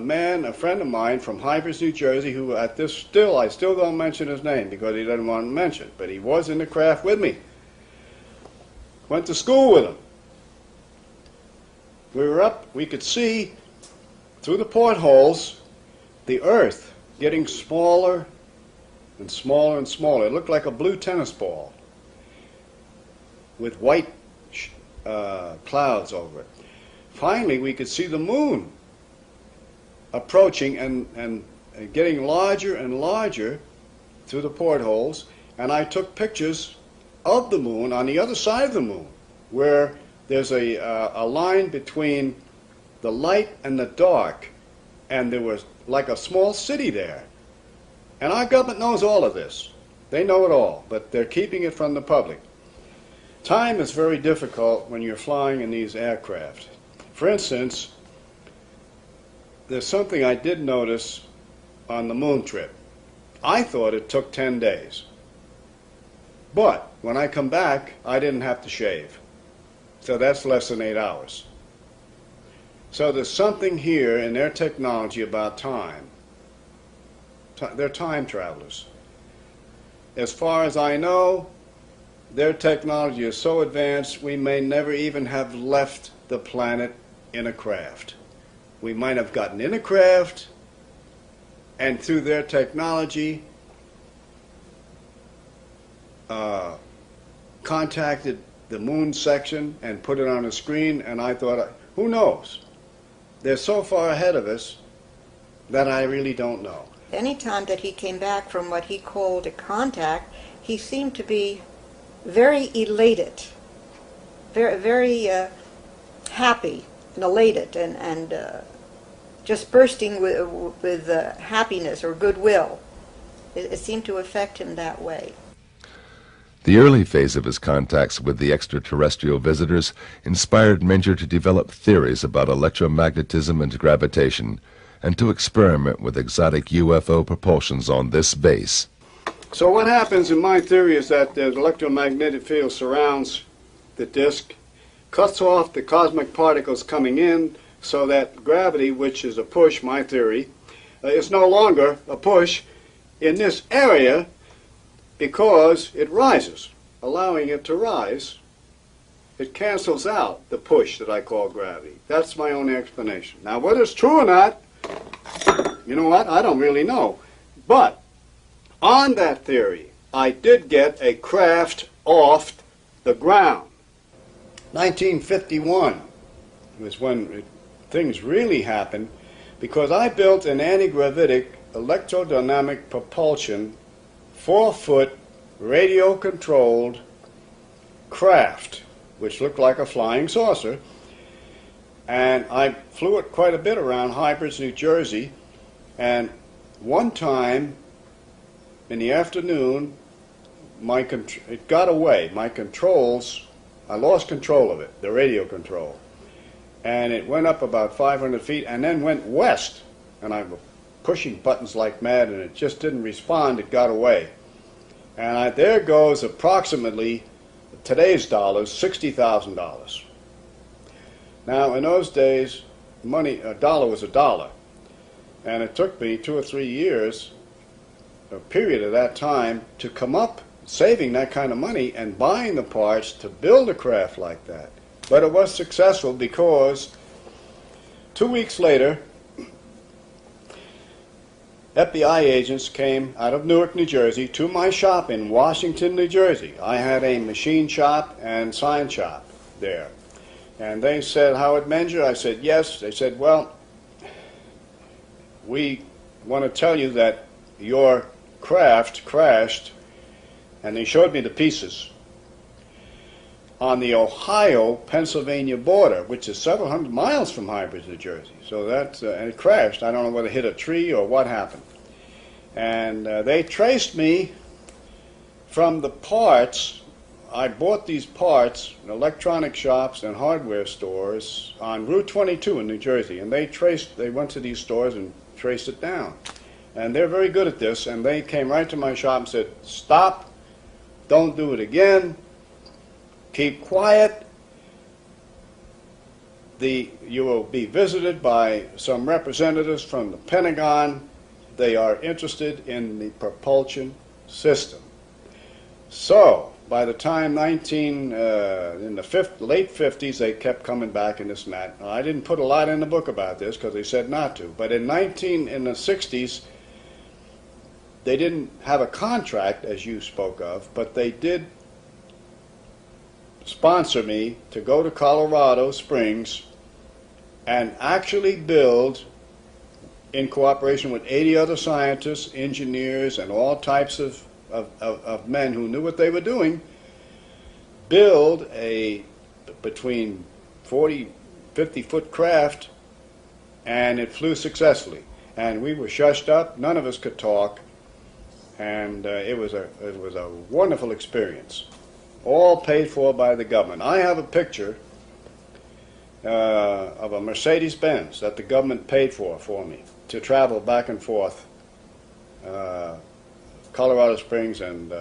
man, a friend of mine from Hybridge, New Jersey, who I still don't mention his name because he doesn't want to mention it, but he was in the craft with me. Went to school with him. We were up, we could see through the portholes the Earth getting smaller and smaller and smaller. It looked like a blue tennis ball with white clouds over it. Finally, we could see the moon approaching and getting larger and larger through the portholes, and I took pictures of the moon on the other side of the moon, where there's a line between the light and the dark, and there was like a small city there. And our government knows all of this. They know it all, but they're keeping it from the public. Time is very difficult when you're flying in these aircraft. For instance, there's something I did notice on the moon trip. I thought it took 10 days. But when I come back, I didn't have to shave. So that's less than 8 hours. So there's something here in their technology about time. They're time travelers. As far as I know, their technology is so advanced we may never even have left the planet in a craft. We might have gotten in a craft, and through their technology contacted the moon section and put it on a screen, and I thought, who knows? They're so far ahead of us that I really don't know. Any time that he came back from what he called a contact, he seemed to be very elated, very happy and elated, and just bursting with happiness or goodwill. It seemed to affect him that way. The early phase of his contacts with the extraterrestrial visitors inspired Menger to develop theories about electromagnetism and gravitation, and to experiment with exotic UFO propulsions on this base. So what happens in my theory is that the electromagnetic field surrounds the disk, cuts off the cosmic particles coming in, so that gravity, which is a push, my theory, is no longer a push in this area, because it rises. Allowing it to rise, it cancels out the push that I call gravity. That's my own explanation. Now, whether it's true or not, you know what? I don't really know. But on that theory, I did get a craft off the ground. 1951 was when things really happened, because I built an anti-gravitic electrodynamic propulsion 4-foot radio-controlled craft, which looked like a flying saucer, and I flew it quite a bit around Hybrids, New Jersey, and one time in the afternoon it got away. My controls, I lost control of it, the radio control, and it went up about 500 feet and then went west, and I was pushing buttons like mad, and it just didn't respond. It got away. And there goes approximately, today's dollars, $60,000. Now, in those days, money, a dollar was a dollar. And it took me 2 or 3 years, a period of that time, to come up saving that kind of money and buying the parts to build a craft like that. But it was successful because 2 weeks later, FBI agents came out of Newark, New Jersey, to my shop in Washington, New Jersey. I had a machine shop and sign shop there. And they said, Howard Menger? I said, yes. They said, well, we want to tell you that your craft crashed, and they showed me the pieces, on the Ohio-Pennsylvania border, which is several hundred miles from Hybrids, New Jersey. So that, and it crashed. I don't know whether it hit a tree or what happened. And they traced me from the parts. I bought these parts in electronic shops and hardware stores on Route 22 in New Jersey. And they went to these stores and traced it down. And they're very good at this. And they came right to my shop and said, stop, don't do it again. Keep quiet. You will be visited by some representatives from the Pentagon. They are interested in the propulsion system. So, by the time in the late 50s, they kept coming back and this and that. Now, I didn't put a lot in the book about this because they said not to. But in the 60s, they didn't have a contract, as you spoke of, but they did sponsor me to go to Colorado Springs and actually build, in cooperation with 80 other scientists, engineers, and all types of men who knew what they were doing, build a between 40, 50-foot craft and it flew successfully. And we were shushed up, none of us could talk, and it was a wonderful experience, all paid for by the government. I have a picture of a Mercedes-Benz that the government paid for me to travel back and forth, Colorado Springs and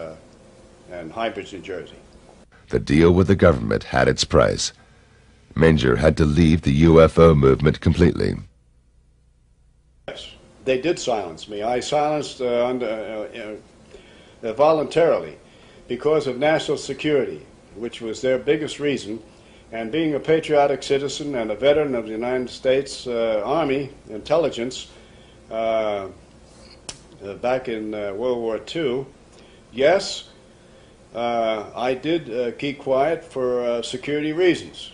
High Bridge, New Jersey. The deal with the government had its price. Menger had to leave the UFO movement completely. Yes, they did silence me. I silenced voluntarily because of national security, which was their biggest reason. And being a patriotic citizen and a veteran of the United States Army intelligence back in World War II, yes, I did keep quiet for security reasons.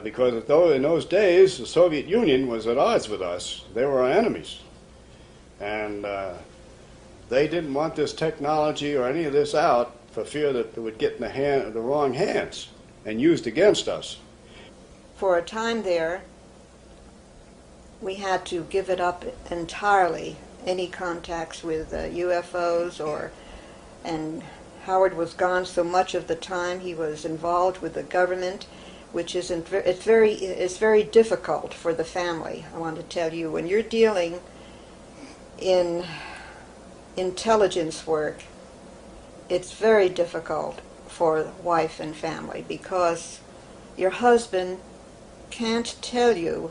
Because in those days, the Soviet Union was at odds with us. They were our enemies. And they didn't want this technology or any of this out for fear that it would get in the wrong hands and used against us. For a time there, we had to give it up entirely, any contacts with UFOs and Howard was gone so much of the time. He was involved with the government, which it's very difficult for the family. I want to tell you, when you're dealing in intelligence work, it's very difficult for wife and family because your husband can't tell you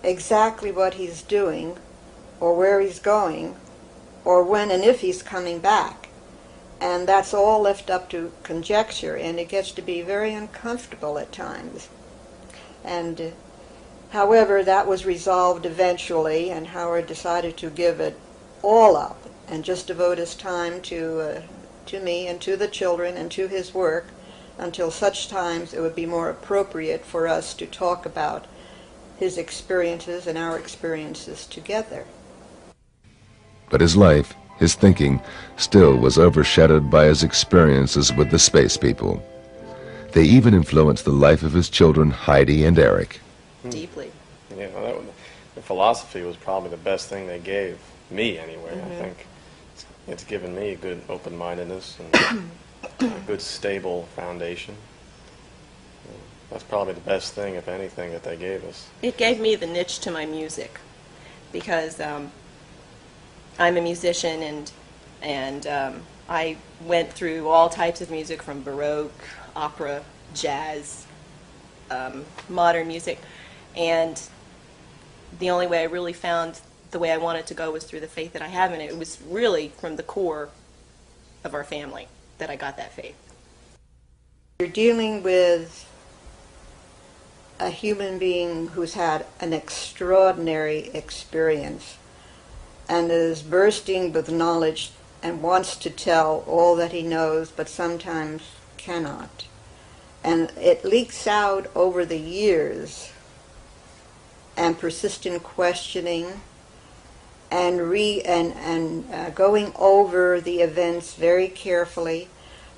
exactly what he's doing or where he's going or when and if he's coming back. And that's all left up to conjecture, and it gets to be very uncomfortable at times. And however, that was resolved eventually, and Howard decided to give it all up and just devote his time to me and to the children and to his work until such times it would be more appropriate for us to talk about his experiences and our experiences together. But his life, his thinking, still was overshadowed by his experiences with the space people. They even influenced the life of his children, Heidi and Eric. Deeply. Yeah, the philosophy was probably the best thing they gave me anyway. I think it's given me a good open-mindedness and a good stable foundation. That's probably the best thing, if anything, that they gave us. It gave me the niche to my music because I'm a musician and I went through all types of music from Baroque, opera, jazz, modern music, and the only way I really found the way I wanted to go was through the faith that I have in it. It was really from the core of our family that I got that faith. You're dealing with a human being who's had an extraordinary experience and is bursting with knowledge and wants to tell all that he knows, but sometimes cannot. And it leaks out over the years, and persistent questioning, and going over the events very carefully,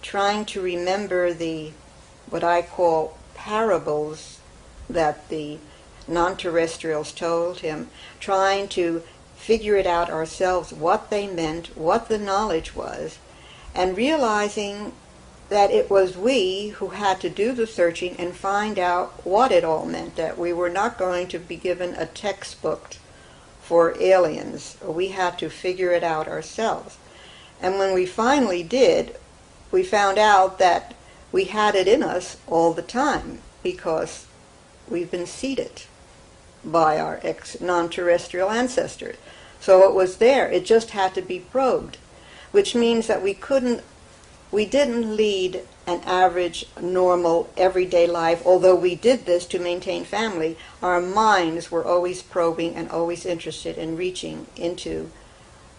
trying to remember what I call parables that the non-terrestrials told him, trying to figure it out ourselves, what they meant, what the knowledge was, and realizing that it was we who had to do the searching and find out what it all meant, that we were not going to be given a textbook for aliens. We had to figure it out ourselves. And when we finally did, we found out that we had it in us all the time because we've been seeded by our non-terrestrial ancestors. So it was there. It just had to be probed, which means that we didn't lead an average, normal, everyday life. Although we did this to maintain family, our minds were always probing and always interested in reaching into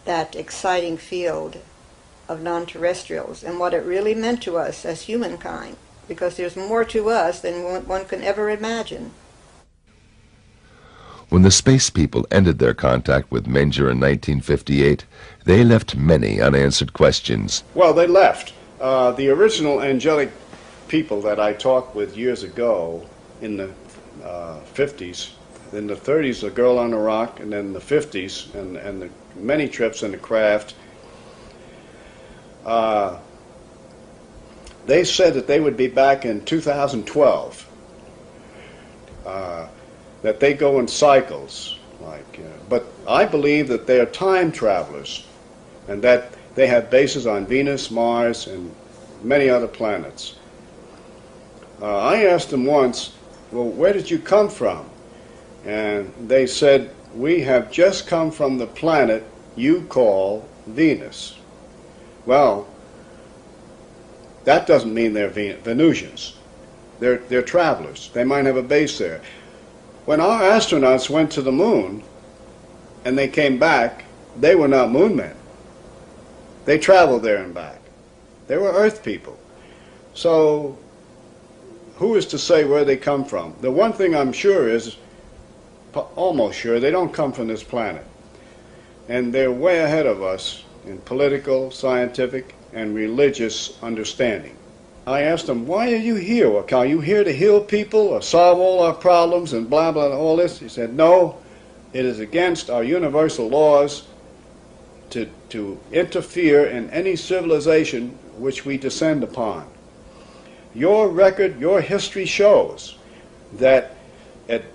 that exciting field of non-terrestrials and what it really meant to us as humankind, because there's more to us than one can ever imagine. When the space people ended their contact with Menger in 1958, they left many unanswered questions. Well, they left. The original angelic people that I talked with years ago in the 50s, in the 30s, A Girl on a Rock, and then the 50s, and the many trips in the craft. They said that they would be back in 2012. That they go in cycles, but I believe that they are time travelers, and that they have bases on Venus, Mars, and many other planets. I asked them once, well, where did you come from? And they said, we have just come from the planet you call Venus. Well, that doesn't mean they're Venusians. They're travelers. They might have a base there. When our astronauts went to the moon and they came back, they were not moon men. They traveled there and back. They were Earth people. So who is to say where they come from? The one thing I'm sure is, almost sure, they don't come from this planet. And they're way ahead of us in political, scientific, and religious understanding. I asked them, why are you here? Well, are you here to heal people or solve all our problems and blah, blah, all this? He said, no, it is against our universal laws to interfere in any civilization which we descend upon. Your record, your history shows that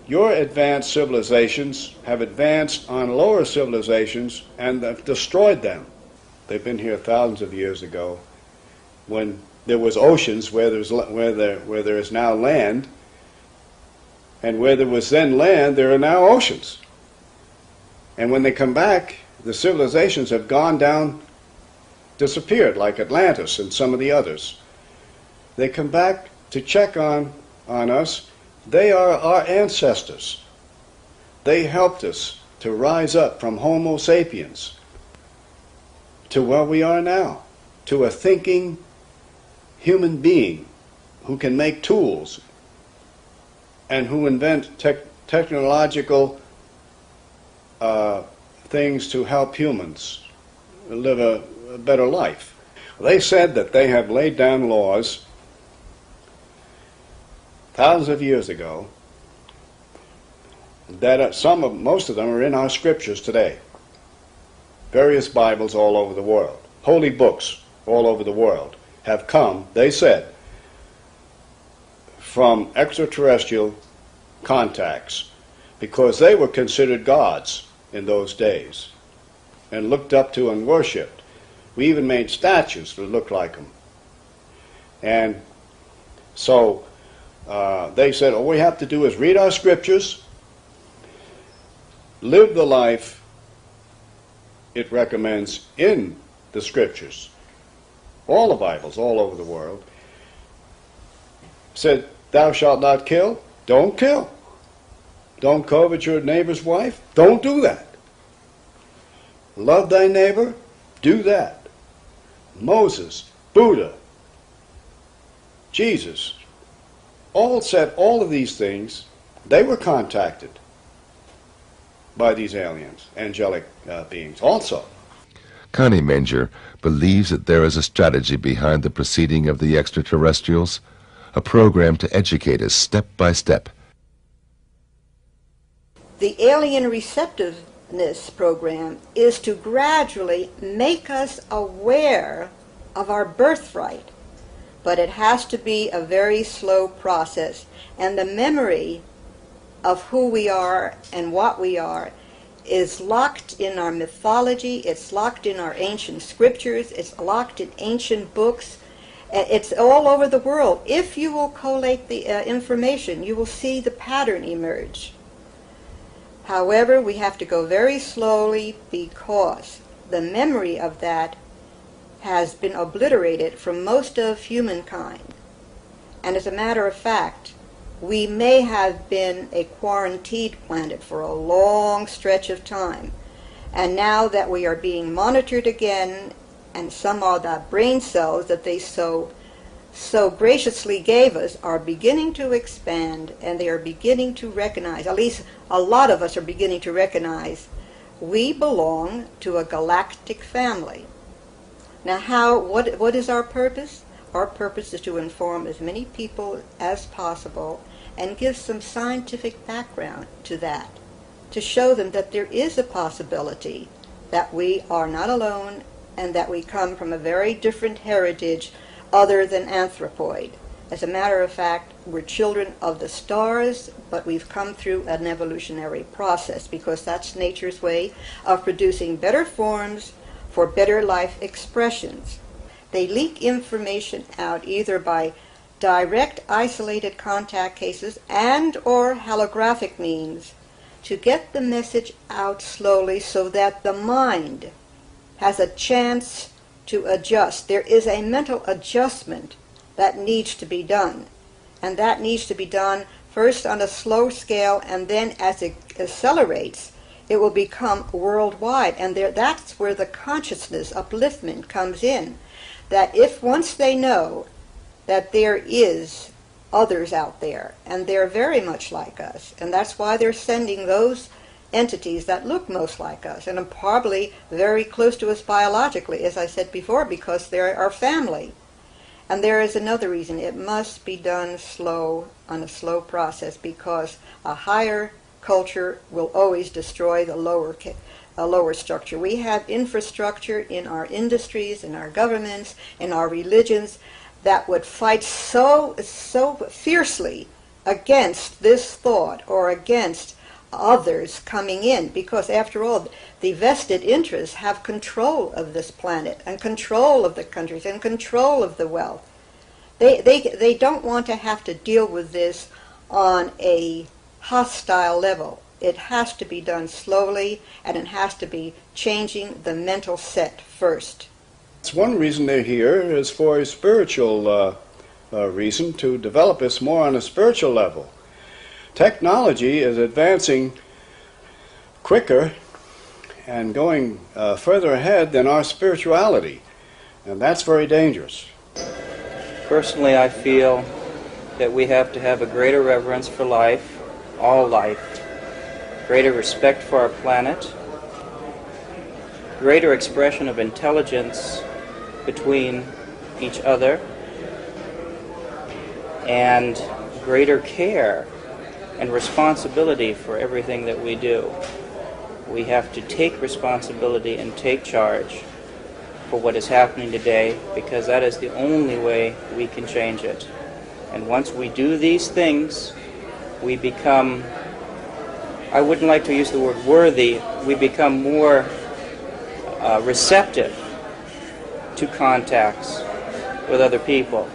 your advanced civilizations have advanced on lower civilizations and have destroyed them. They've been here thousands of years ago when there was oceans where there is now land, and where there was then land, there are now oceans. And when they come back, the civilizations have gone down, disappeared, like Atlantis and some of the others. They come back to check on us. They are our ancestors. They helped us to rise up from Homo sapiens to where we are now, to a thinking human being who can make tools and who invent technological things to help humans live a better life. They said that they have laid down laws thousands of years ago that most of them are in our scriptures today. Various Bibles all over the world, holy books all over the world have come, they said, from extraterrestrial contacts, because they were considered gods in those days and looked up to and worshipped. We even made statues that looked like them. And so they said, all we have to do is read our scriptures, live the life it recommends in the scriptures. All the Bibles all over the world said, thou shalt not kill, don't kill. Don't covet your neighbor's wife, don't do that. Love thy neighbor, do that. Moses, Buddha, Jesus, all said all of these things. They were contacted by these aliens, angelic beings also. Connie Manger believes that there is a strategy behind the proceeding of the extraterrestrials, a program to educate us step by step. The alien receptiveness program is to gradually make us aware of our birthright, but it has to be a very slow process, and the memory of who we are and what we are is locked in our mythology, it's locked in our ancient scriptures, it's locked in ancient books, it's all over the world. If you will collate the information, you will see the pattern emerge. However, we have to go very slowly because the memory of that has been obliterated from most of humankind. And as a matter of fact, we may have been a quarantined planet for a long stretch of time. And now that we are being monitored again, and some of the brain cells that they so graciously gave us are beginning to expand, and they are beginning to recognize, at least a lot of us are beginning to recognize, we belong to a galactic family. Now what is our purpose? Our purpose is to inform as many people as possible and give some scientific background to that, to show them that there is a possibility that we are not alone and that we come from a very different heritage other than anthropoid. As a matter of fact, we're children of the stars, but we've come through an evolutionary process because that's nature's way of producing better forms for better life expressions. They leak information out either by direct isolated contact cases and or holographic means to get the message out slowly so that the mind has a chance to adjust. There is a mental adjustment that needs to be done, and that needs to be done first on a slow scale, and then as it accelerates it will become worldwide. And that's where the consciousness upliftment comes in, that if once they know that there is others out there, and they're very much like us, and that's why they're sending those entities that look most like us, and are probably very close to us biologically, as I said before, because they're our family. And there is another reason. It must be done slow, on a slow process, because a higher culture will always destroy the lower structure. We have infrastructure in our industries, in our governments, in our religions, that would fight so fiercely against this thought or against others coming in, because after all, the vested interests have control of this planet and control of the countries and control of the wealth. They don't want to have to deal with this on a hostile level. It has to be done slowly, and it has to be changing the mental set first. It's one reason they're here is for a spiritual reason, to develop us more on a spiritual level. Technology is advancing quicker and going further ahead than our spirituality, and that's very dangerous. Personally, I feel that we have to have a greater reverence for life, all life, greater respect for our planet, greater expression of intelligence between each other, and greater care and responsibility for everything that we do. We have to take responsibility and take charge for what is happening today, because that is the only way we can change it. And once we do these things, we become, I wouldn't like to use the word worthy, we become more receptive to contacts with other people.